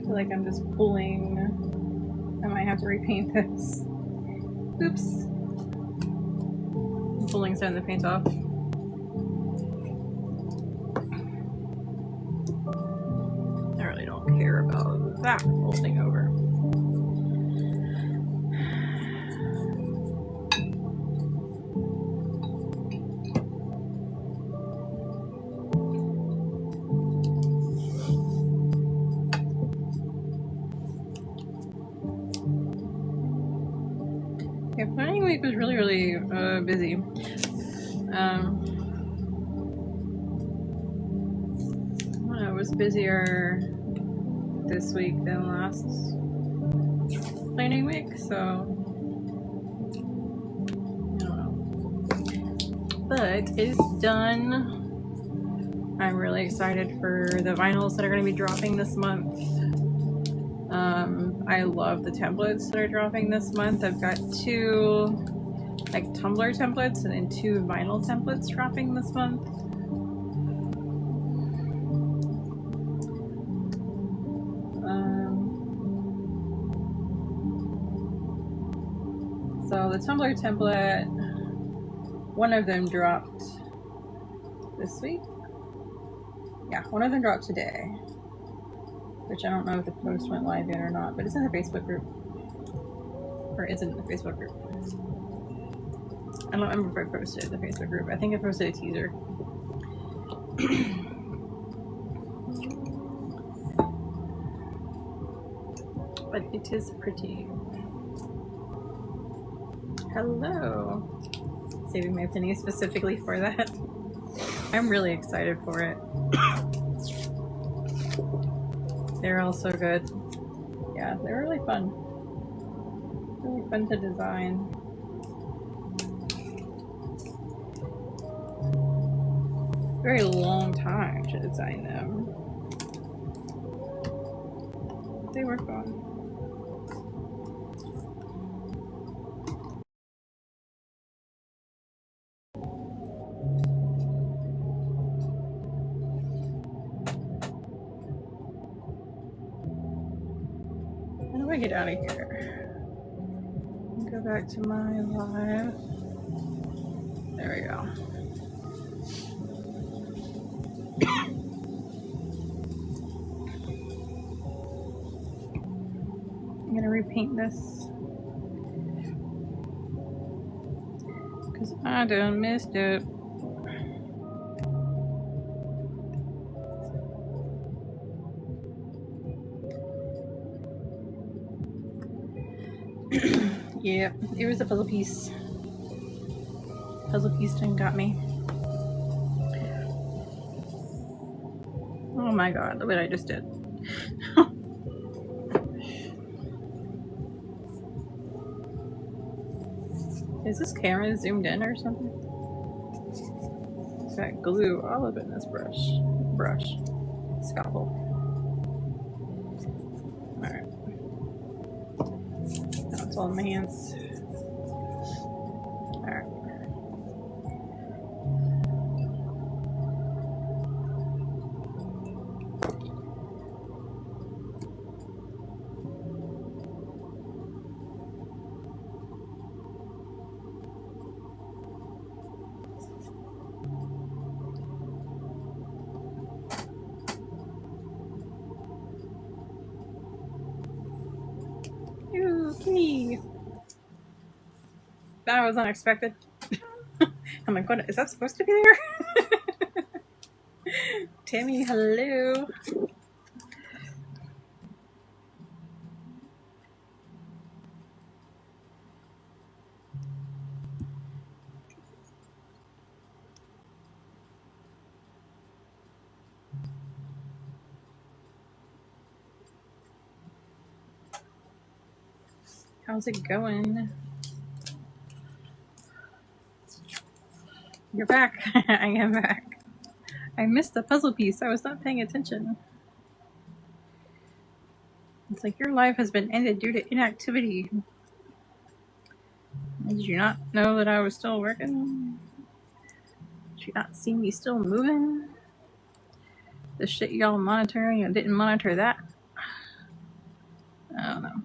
Like I'm just pulling. I might have to repaint this. Oops. I'm pulling some of the paint off. I really don't care about that folding over. Yeah, planning week was really busy. I don't know, it was busier this week than last planning week, so I don't know. But it is done. I'm really excited for the vinyls that are going to be dropping this month. I love the templates that are dropping this month. I've got 2 like tumbler templates and then 2 vinyl templates dropping this month. So the tumbler template, one of them dropped this week. Yeah, one of them dropped today, which I don't know if the post went live yet or not, but it's in the Facebook group. Or it's in the Facebook group. I don't remember if I posted it in the Facebook group. I think I posted a teaser. But it is pretty. Hello. Saving my pennies specifically for that. I'm really excited for it. They're all so good. Yeah, they're really fun. Really fun to design. Very long time to design them. They were fun. How do I get out of here? Go back to my live. There we go. I'm gonna repaint this because I done missed it. Yeah, it was a puzzle piece. Puzzle piece done got me. Oh my god, look what I just did. Is this camera zoomed in or something? It's got glue all up in this brush. Scalpel. Alright. Now it's all in my hands. Alright. Ooh, that was unexpected. I'm like, what is that supposed to be there? Tammy, hello. How's it going? You're back. I am back. I missed the puzzle piece. I was not paying attention. It's like your life has been ended due to inactivity. Did you not know that I was still working? Did you not see me still moving? The shit y'all monitoring and didn't monitor that? I don't know.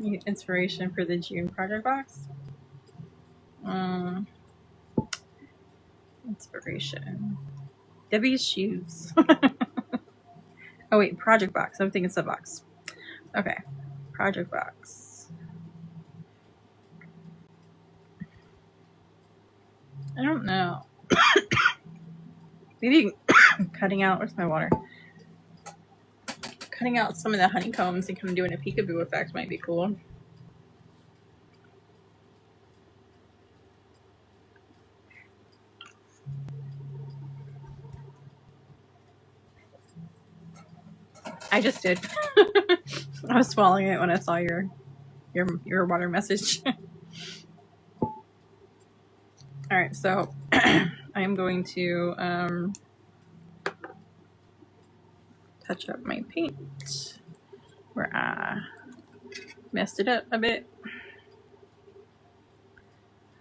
Need inspiration for the June project box? Inspiration. Debbie's shoes. Oh wait, project box. I'm thinking sub box. Okay, project box. I don't know. Maybe cutting out. Where's my water? Cutting out some of the honeycombs and kind of doing a peekaboo effect might be cool. I just did. I was swallowing it when I saw your water message. All right, so I am going to touch up my paint where I messed it up a bit.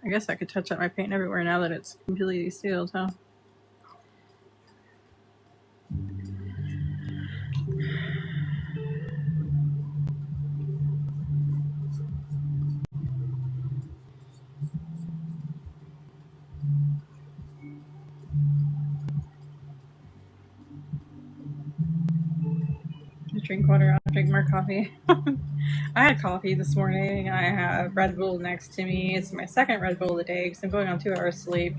I guess I could touch up my paint everywhere now that it's completely sealed, huh? Drink water, I'll drink more coffee. I had coffee this morning. I have Red Bull next to me. It's my second Red Bull of the day because I'm going on 2 hours sleep.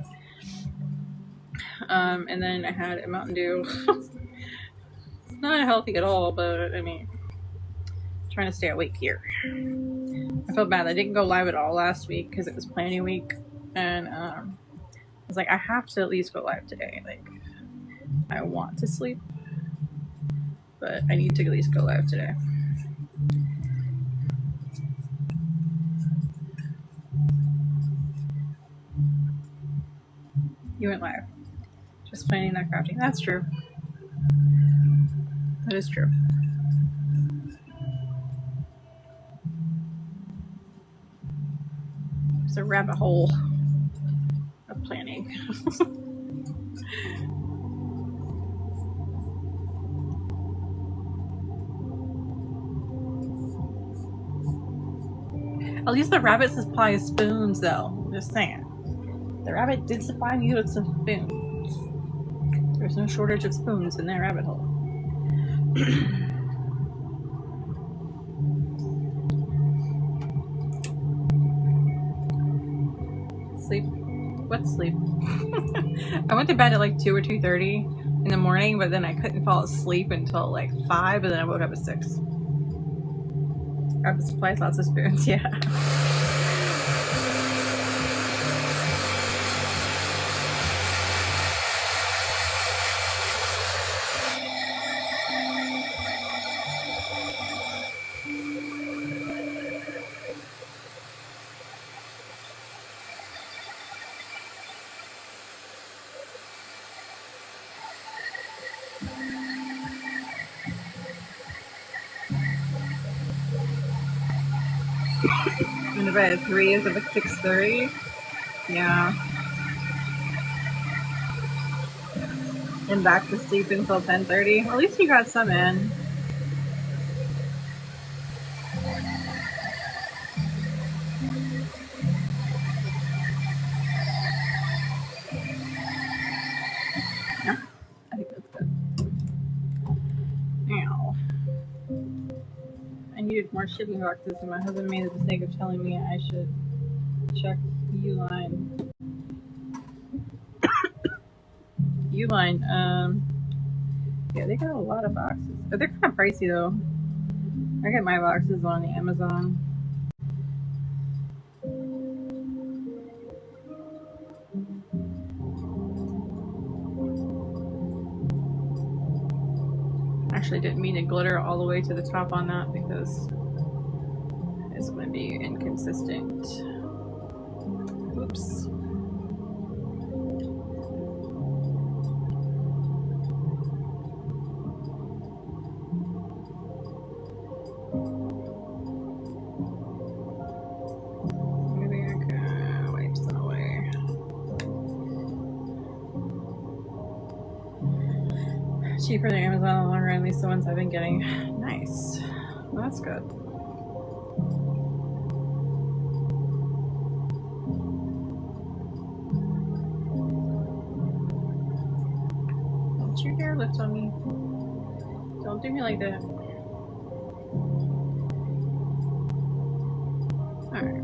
And then I had a Mountain Dew. It's not healthy at all, but I mean, I'm trying to stay awake here. I felt bad. I didn't go live at all last week because it was planning week. And I was like, I have to at least go live today. Like, I want to sleep, but I need to at least go live today. You went live. Just planning, not crafting. That's true. That is true. There's a rabbit hole of planning. At least the rabbit supplies spoons, though. I'm just saying. The rabbit did supply me with some spoons. There's no shortage of spoons in that rabbit hole. Sleep? What sleep? I went to bed at like 2 or 2:30 in the morning, but then I couldn't fall asleep until like 5, and then I woke up at 6. Rabbit supplies lots of spoons, yeah. I'm in bed at 3 as of 6:30. Yeah. And back to sleep until 10:30. At least you got some in. Yeah, I think that's good. Ow. I needed more shipping boxes, and my husband made the mistake of telling me I should check Uline. Uline, yeah, they got a lot of boxes. But they're kind of pricey, though. I get my boxes on Amazon. Actually, didn't mean to glitter all the way to the top on that because it's going to be inconsistent. Oops. Maybe I can wipe some away. Cheaper than Amazon in the long run, at least the ones I've been getting. Nice. Well, that's good. Don't you dare lift on me. Don't do me like that. Alright.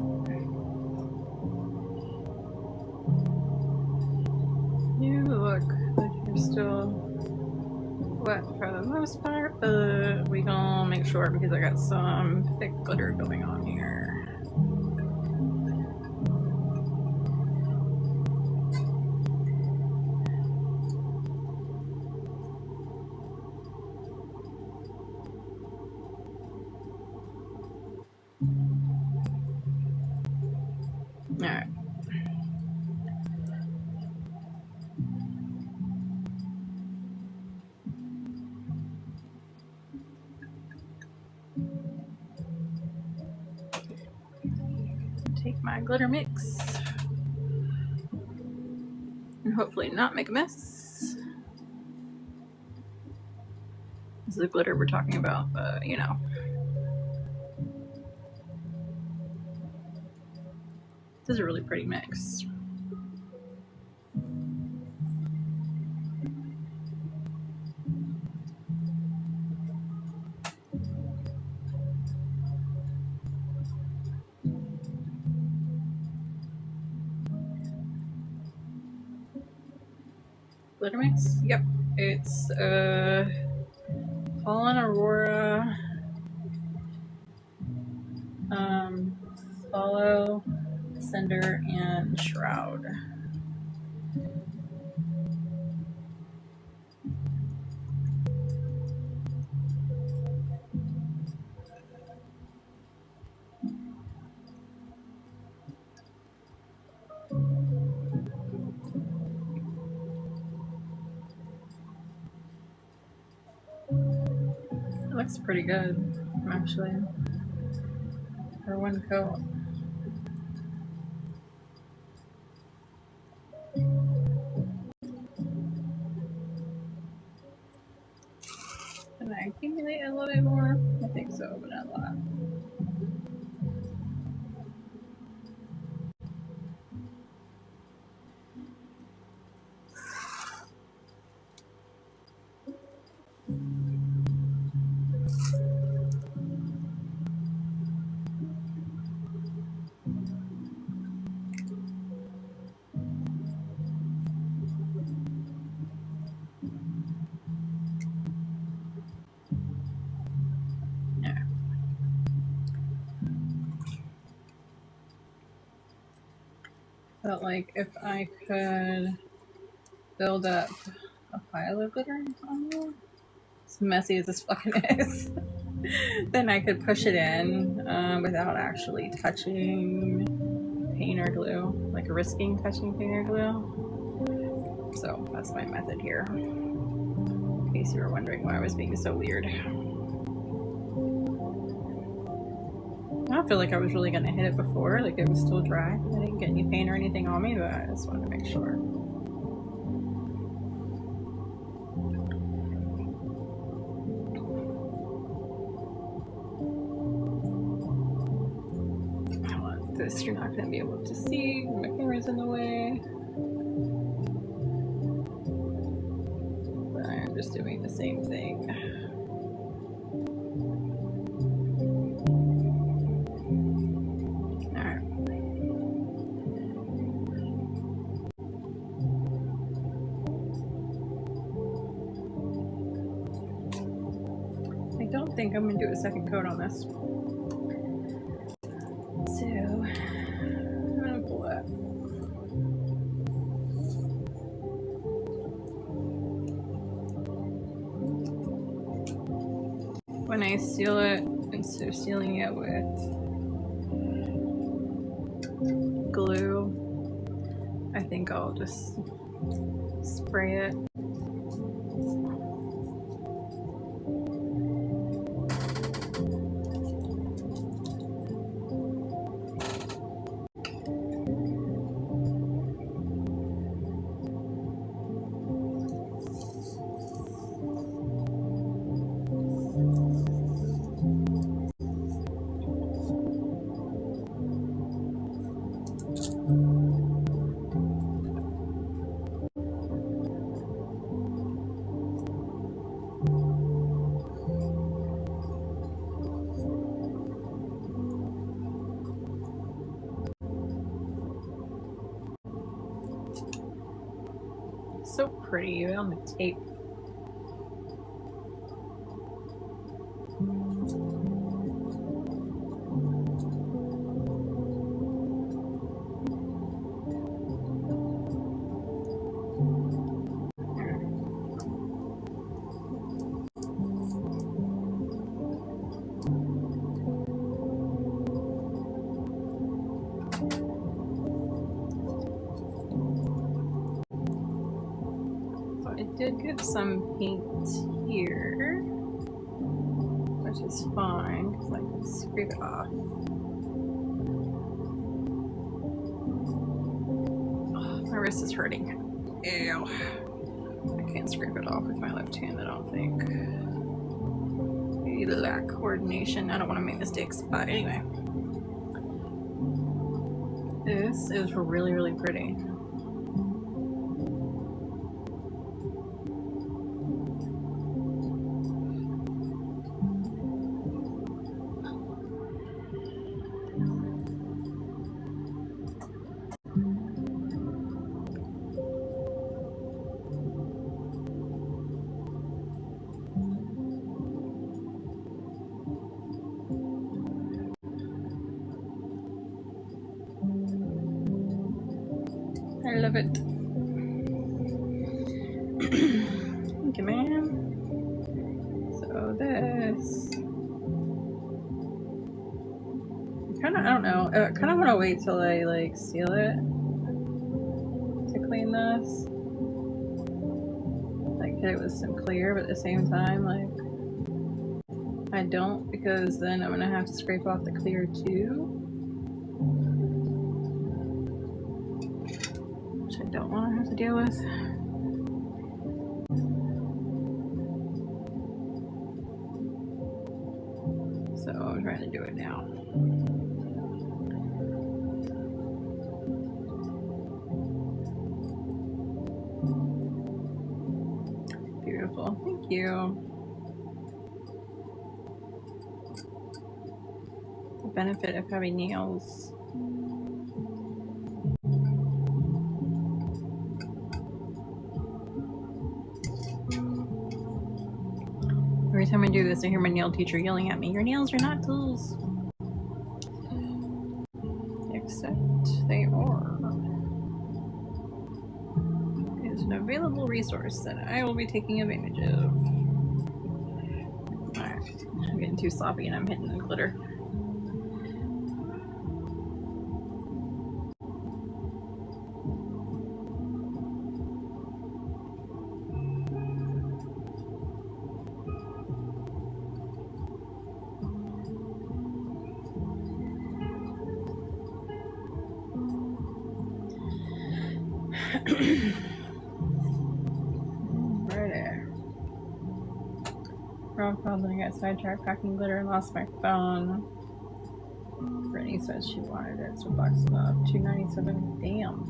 You look like you're still wet for the most part, but we gonna make sure because I got some thick glitter going on here. Alright. Take my glitter mix and hopefully not make a mess. This is the glitter we're talking about, but you know. This is a really pretty mix. Glitter mix? Yep. It's Fallen Aurora, Follow, Cinder, and Shroud. It looks pretty good, actually, for one coat. Can I accumulate a little bit more? I think so, but not a lot. Felt like if I could build up a pile of glitter on there, as messy as this fucking is, then I could push it in without actually touching paint or glue, like risking touching paint or glue. So that's my method here, in case you were wondering why I was being so weird. I don't feel like I was really gonna hit it before, like it was still dry. I didn't get any paint or anything on me, but I just wanted to make sure. I want this, you're not gonna be able to see, my camera's in the way. But I'm just doing the same thing. I think I'm gonna do a second coat on this. So I'm gonna pull that. when I seal it, instead of sealing it with glue, I think I'll just spray it. So pretty on the tape. I did get some paint here, which is fine because I can scrape it off. Oh, my wrist is hurting. Ew. I can't scrape it off with my left hand, I don't think. Maybe lack coordination. I don't want to make mistakes, but anyway. This is really, really pretty. I love it. Thank you, man. So this, I don't know. I kind of want to wait till I like seal it to clean this. Like hit it with some clear, but at the same time, like I don't, because then I'm gonna have to scrape off the clear too. Which I don't want to have to deal with. So I'm trying to do it now. Beautiful, thank you. The benefit of having nails. Every time I do this, I hear my nail teacher yelling at me, "Your nails are not tools." Except they are. It's an available resource that I will be taking advantage of. Alright, I'm getting too sloppy and I'm hitting the glitter. Wrong phone, then I got sidetracked packing glitter and lost my phone. Brittany says she wanted it, so box it up. $2.97. Damn.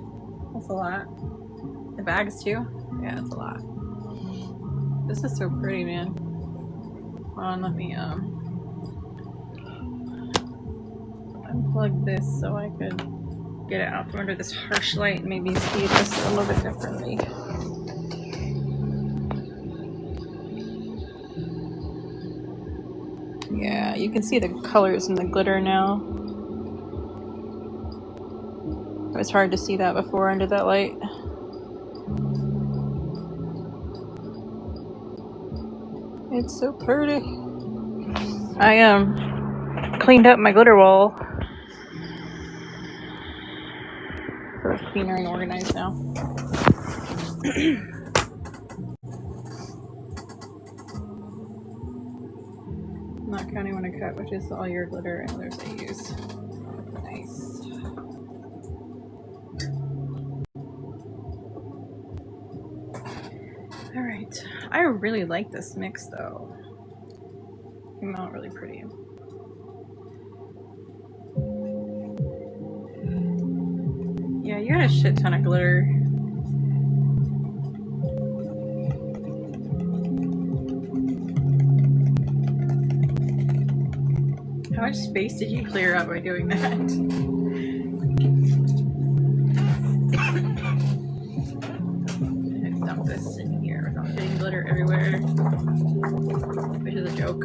That's a lot. The bags too? Yeah, it's a lot. This is so pretty, man. Hold on, let me unplug this so I could get it out from under this harsh light and maybe see this a little bit differently. Yeah, you can see the colors in the glitter now. It was hard to see that before under that light. It's so pretty. I cleaned up my glitter wall. So it's cleaner and organized now. Not counting when I cut, which is all your glitter and others I use. Nice. Alright. I really like this mix though. It came out really pretty. Yeah, you got a shit ton of glitter. How much space did you clear up by doing that? Dump this in here without getting glitter everywhere, which is a joke.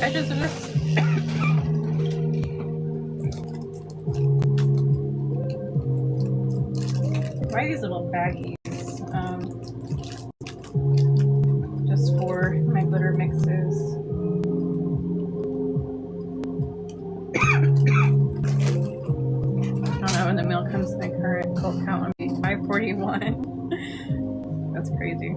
Edges of this. Why these little baggies? Just for my glitter mixes. I don't know when the mail comes. My current cult count on me 541. That's crazy.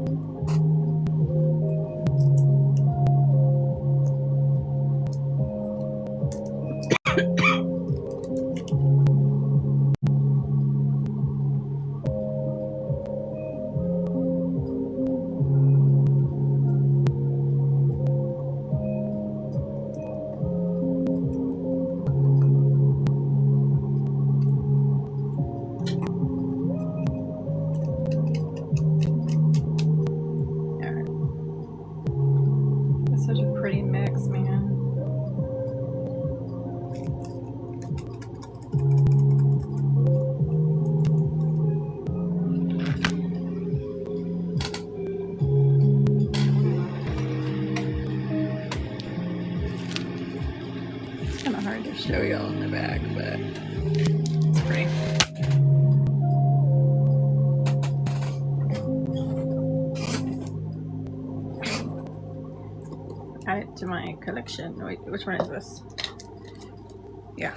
Such a pretty mix, man. It's kind of hard to show y'all in the back, but it's pretty. Add it to my collection. Wait, which one is this? Yeah.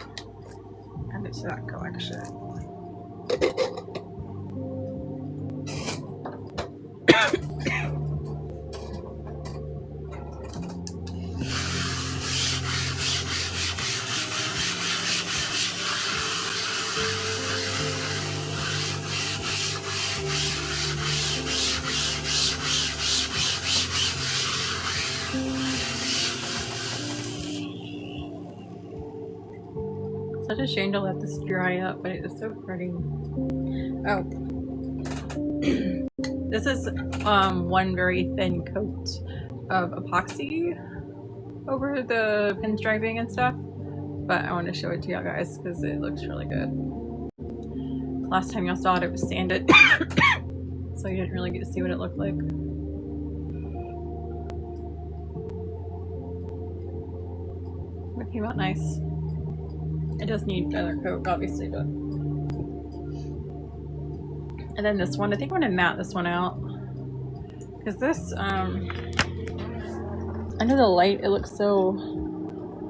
Add it to that collection. Such a shame to let this dry up, but it is so pretty. Oh. This is one very thin coat of epoxy over the pinstriping and stuff, but I want to show it to y'all guys because it looks really good. Last time y'all saw it, it was sanded, so you didn't really get to see what it looked like. It came out nice. It does need another coat, obviously, but. And then this one, I think I'm gonna matte this one out. Because this, under the light, it looks so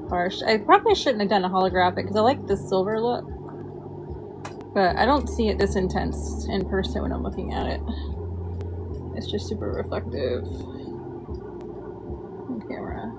harsh. I probably shouldn't have done a holographic because I like the silver look. But I don't see it this intense in person when I'm looking at it. It's just super reflective on camera.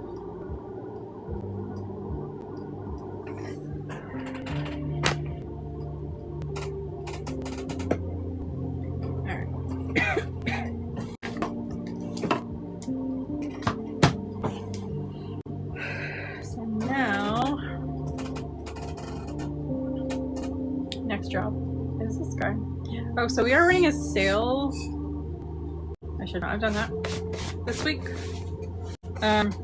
Job is this guy. Oh, so we are running a sale. I should not have done that this week.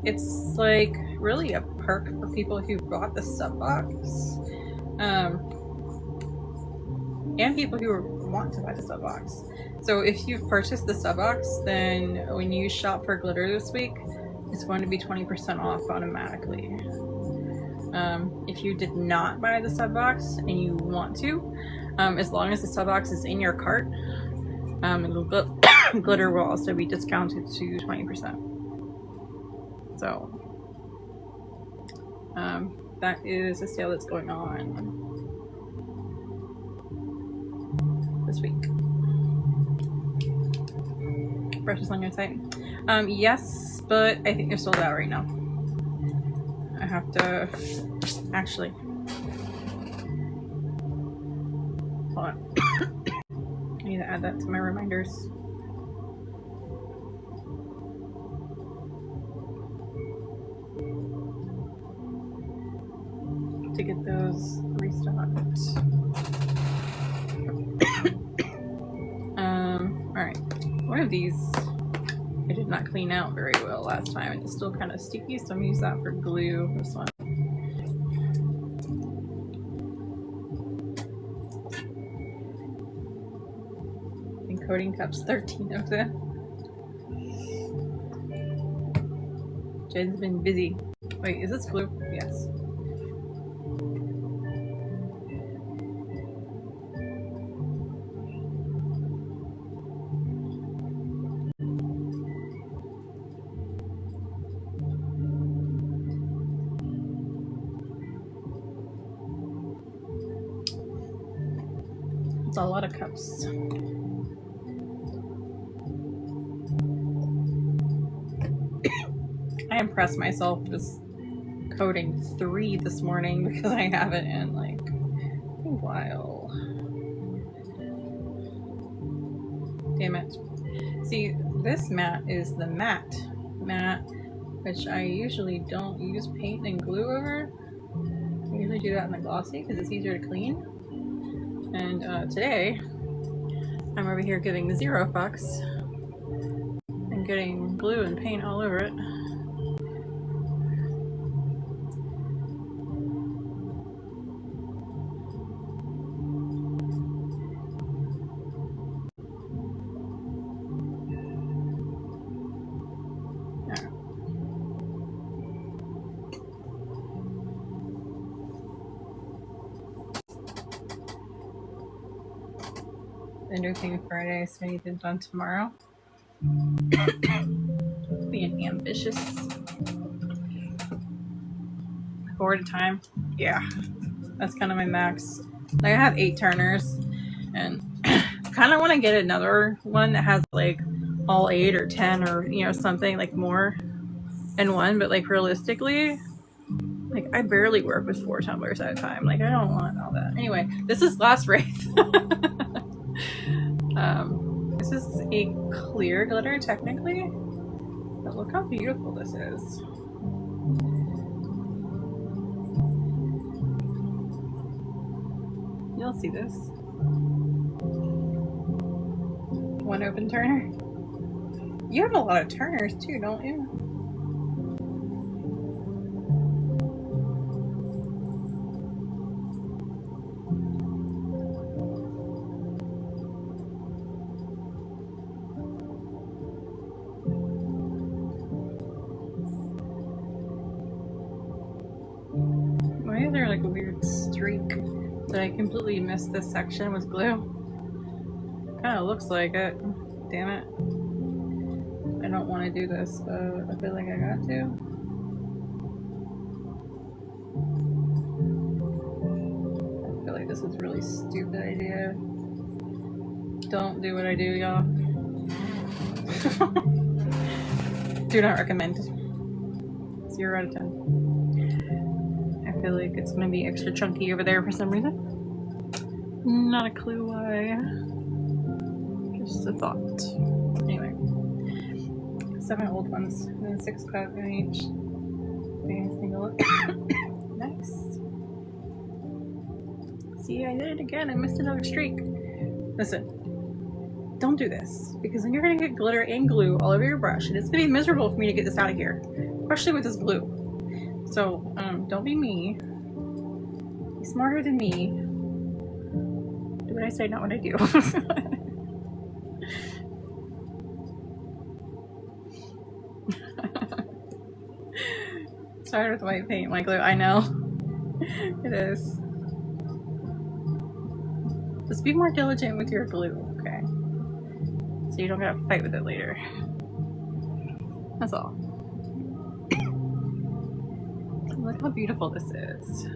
It's like really a perk for people who bought the sub box, and people who want to buy the sub box. So if you've purchased the sub box, then when you shop for glitter this week, it's going to be 20% off automatically. If you did not buy the sub box and you want to, as long as the sub box is in your cart, glitter will also be discounted to 20%. So that is a sale that's going on this week. Brushes on your site? Yes, but I think they're sold out right now. I have to actually hold on. I need to add that to my reminders. To get those restocked. Alright. One of these I did not clean out very well last time, and it's still kind of sticky, so I'm gonna use that for glue. This one. And coating cups, 13 of them. Jen's been busy. Wait, is this glue? Yes. A lot of cups. I impressed myself just coating 3 this morning because I haven't in like a while. Damn it. See, this mat is the matte mat, which I usually don't use paint and glue over. I usually do that in the glossy because it's easier to clean. And today, I'm over here giving the 0 fucks and getting glue and paint all over it. Entertaining Friday, so I need it done tomorrow. Being ambitious. 4 at a time. Yeah, that's kind of my max. Like, I have 8 turners, and kind of want to get another one that has like all 8 or 10 or something like more in one. But like realistically, like I barely work with 4 tumblers at a time. Like I don't want all that. Anyway, this is Last Wraith. This is a clear glitter technically, but look how beautiful this is. You'll see this. One open turner. You have a lot of turners too, don't you? Why is there like a weird streak? Did I completely miss this section with glue? Kind of looks like it. Damn it. I don't want to do this, but I feel like I got to. I feel like this is a really stupid idea. Don't do what I do, y'all. Do not recommend. 0 out of 10. I feel like it's gonna be extra chunky over there for some reason. Not a clue why. Just a thought. Anyway. 7 old ones, and then 6 cloud in each. Single look. Nice. See, I did it again. I missed another streak. Listen, don't do this, because then you're gonna get glitter and glue all over your brush, and it's gonna be miserable for me to get this out of here, especially with this glue. So, don't be me. Be smarter than me. Do what I say, not what I do. Started with white paint, white glue. I know. It is. Just be more diligent with your glue, okay? So you don't gotta fight with it later. That's all. Look how beautiful this is.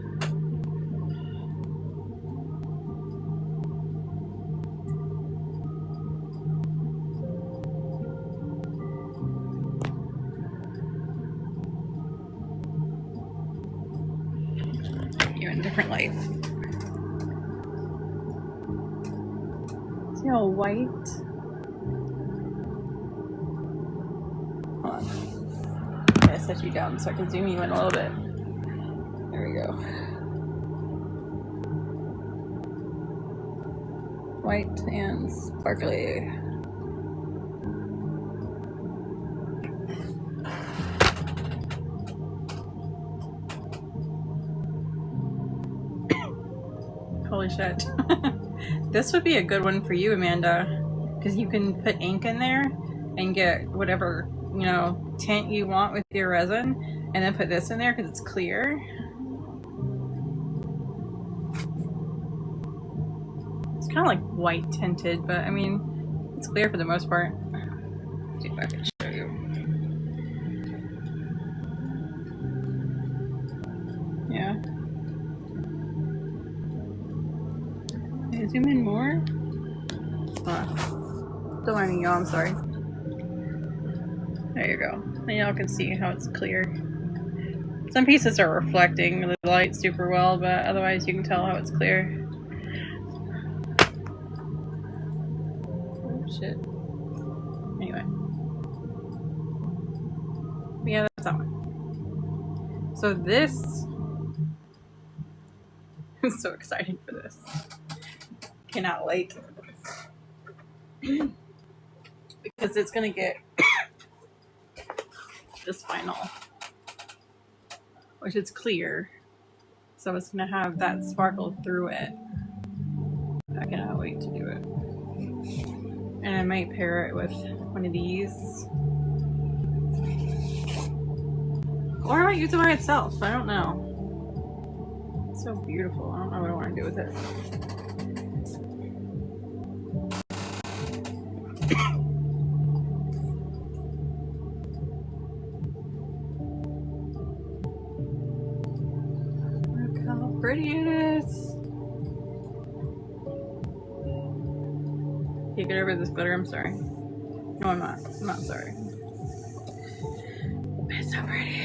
You're in a different light. See how white? Hold on. I'm gonna set you down so I can zoom you in a little bit. There we go. White and sparkly. Holy shit. This would be a good one for you, Amanda, because you can put ink in there and get whatever, you know, tint you want with your resin, and then put this in there because it's clear. It's kind of like white tinted, but I mean, it's clear for the most part. Let's see if I can show you. Yeah. Can I zoom in more? Don't mind me, y'all. I'm sorry. There you go. And y'all can see how it's clear. Some pieces are reflecting the light super well, but otherwise you can tell how it's clear. Oh shit. Anyway. But yeah, that's that one. So this I'm so excited for this. Cannot wait. Because it's gonna get this vinyl, which is clear, so it's gonna have that sparkle through it. I cannot wait to do it. And I might pair it with one of these, or I might use it by itself. I don't know. It's so beautiful. I don't know what I want to do with it. Look how pretty it is. Can you get over this glitter? I'm sorry. No, I'm not. I'm not sorry. It's so pretty.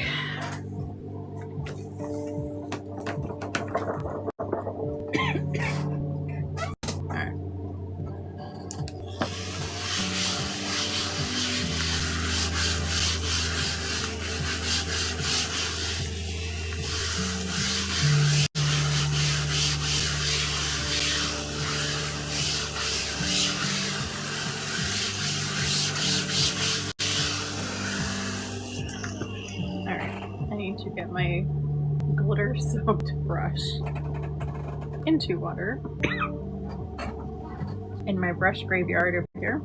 Alright. I need to get my glitter soaked brush into water in my brush graveyard over here.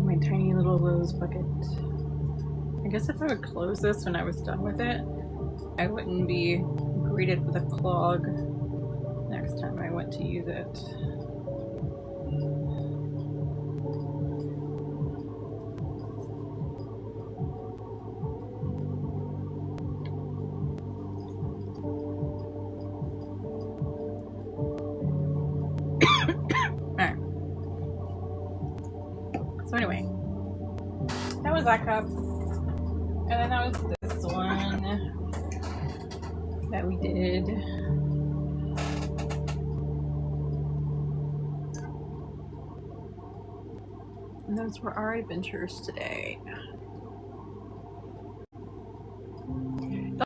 My tiny little rose bucket. I guess if I would close this when I was done with it, I wouldn't be greeted with a clog next time I went to use it. Alright. So anyway, that was that cup. And then that was this one that we did. And those were our adventures today.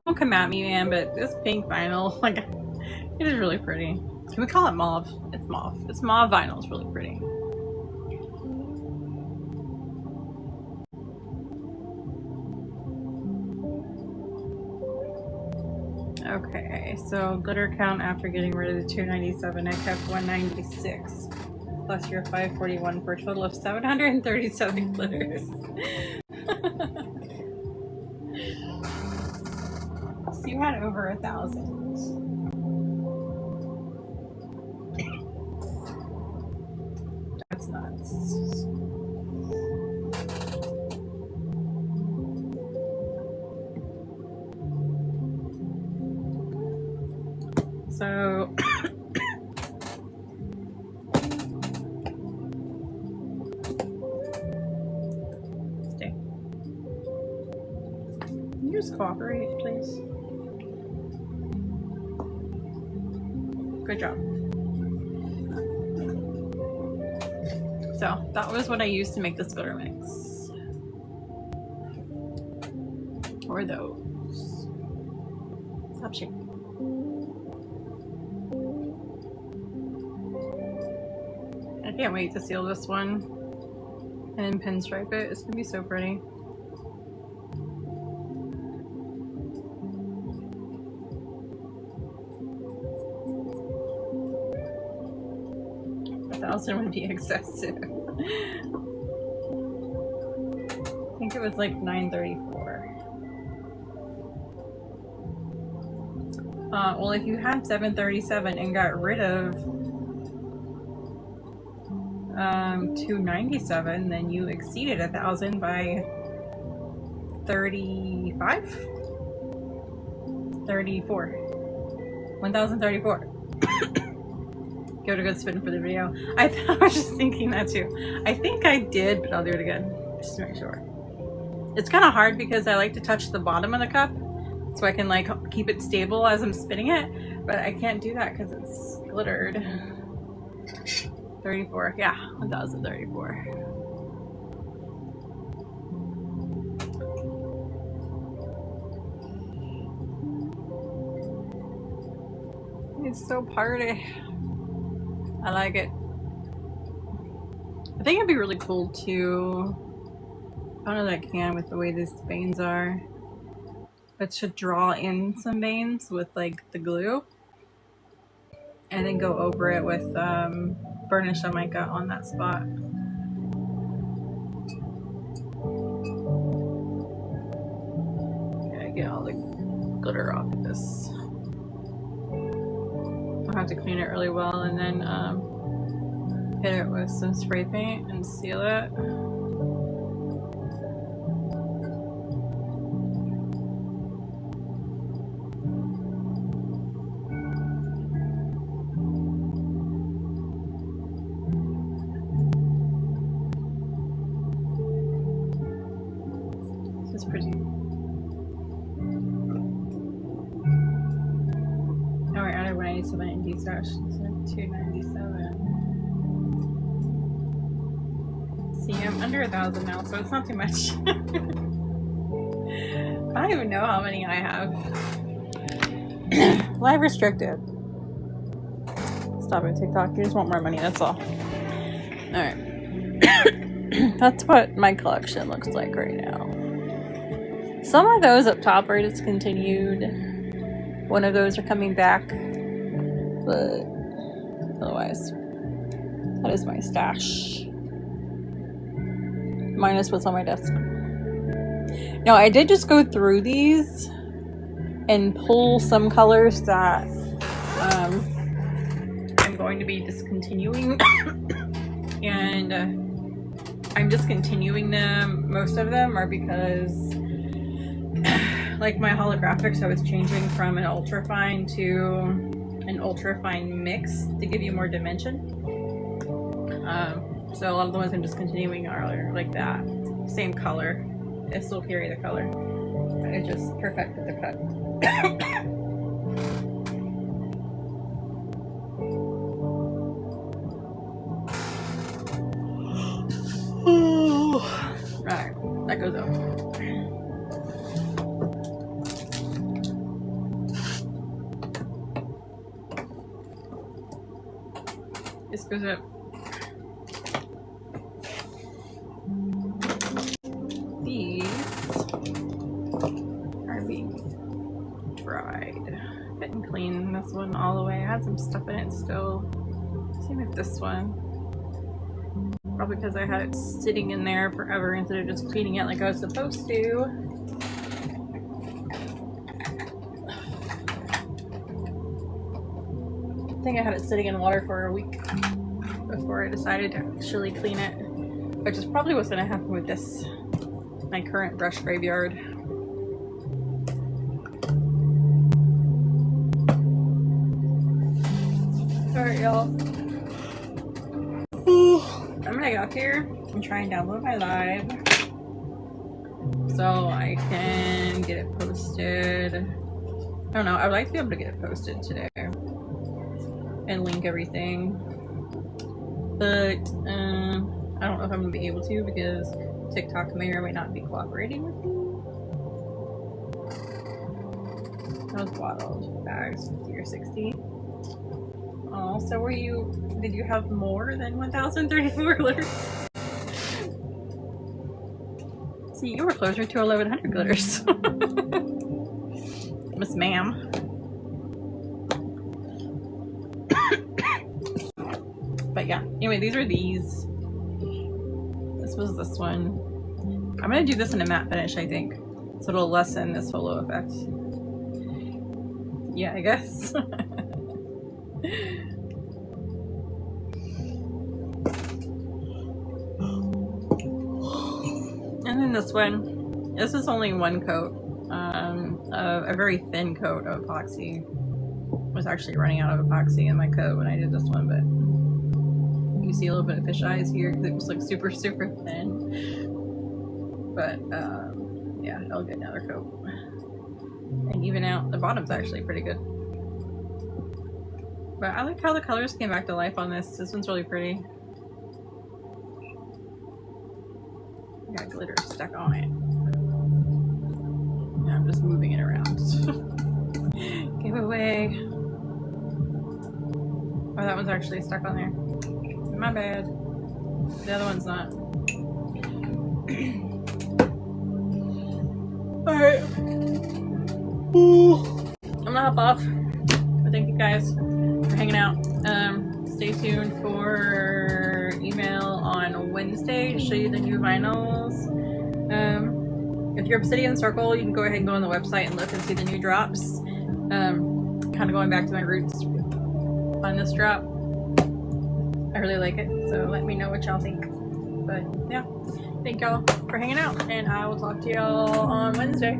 Don't come at me, man, but this pink vinyl, like, it is really pretty. Can we call it mauve? It's mauve. It's mauve vinyl. It's really pretty. Okay, so glitter count after getting rid of the 297, I kept 196 plus your 541 for a total of 737 glitters. So you had over 1,000. That's nuts. So stay. Can you just cooperate, please? Good job. So that was what I used to make this glitter mix. Or those. Stop shaking. I can't wait to seal this one and pinstripe it. It's gonna be so pretty. $1,000 would be excessive. I think it was like $934. Well, if you had 737 and got rid of 297, then you exceeded 1,000 by 35? 34. 1,034. Give it a good spin for the video. I was just thinking that too. I think I did, but I'll do it again just to make sure. It's kind of hard because I like to touch the bottom of the cup so I can like keep it stable as I'm spinning it, but I can't do that because it's glittered. 34, yeah, 1,034. It's so party. I like it. I think it'd be really cool to, I don't know that I can with the way these veins are, but to draw in some veins with like the glue and then go over it with burnish on mica on that spot. Okay, get all the glitter off of this. I'll have to clean it really well and then hit it with some spray paint and seal it. This is pretty. Oh, I added 187 in D-Stash, so 297. See, I'm under 1,000 now, so it's not too much. I don't even know how many I have. Live restricted. Stop it, TikTok. You just want more money, that's all. Alright. That's what my collection looks like right now. Some of those up top are discontinued. One of those are coming back. But otherwise, that is my stash. Minus what's on my desk. Now, I did just go through these and pull some colors that I'm going to be discontinuing. And I'm discontinuing them. Most of them are because like my holographics, I was changing from an ultra fine to an ultra fine mix to give you more dimension. So a lot of the ones I'm discontinuing are like that. Same color. I still carry the color. I just perfected the cut. Right, that goes up. This goes up. These are being dried. one all the way. I had some stuff in it still. Same with this one. Probably because I had it sitting in there forever instead of just cleaning it like I was supposed to. I think I had it sitting in water for a week before I decided to actually clean it, which is probably what's going to happen with this, my current brush graveyard. Alright, y'all. I'm gonna get up here and try and download my live so I can get it posted. I don't know, I would like to be able to get it posted today and link everything, but I don't know if I'm gonna be able to because TikTok may or may not be cooperating with me. Those bottled bags, 50 or 60. Oh, so did you have more than 1,034 glitters? See, you were closer to 1,100 glitters. Miss Ma'am. But yeah, anyway, these are these. This was this one. I'm gonna do this in a matte finish, I think. So it'll lessen this holo effect. Yeah, I guess. And then this one. This is only one coat. A very thin coat of epoxy. I was actually running out of epoxy in my coat when I did this one, but you see a little bit of fish eyes here because it was like super, super thin. But yeah, I'll get another coat. And even out the bottom's actually pretty good. But I like how the colors came back to life on this. This one's really pretty. Got glitter stuck on it. Yeah, I'm just moving it around. Giveaway. Oh, that one's actually stuck on there. My bad. The other one's not. Alright. I'm gonna hop off. But thank you guys for hanging out. Stay tuned for email on Wednesday to show you the new vinyls. If you're Obsidian Circle, you can go ahead and go on the website and look and see the new drops. Kind of going back to my roots on this drop. I really like it, so let me know what y'all think. But yeah, thank y'all for hanging out, and I will talk to y'all on Wednesday.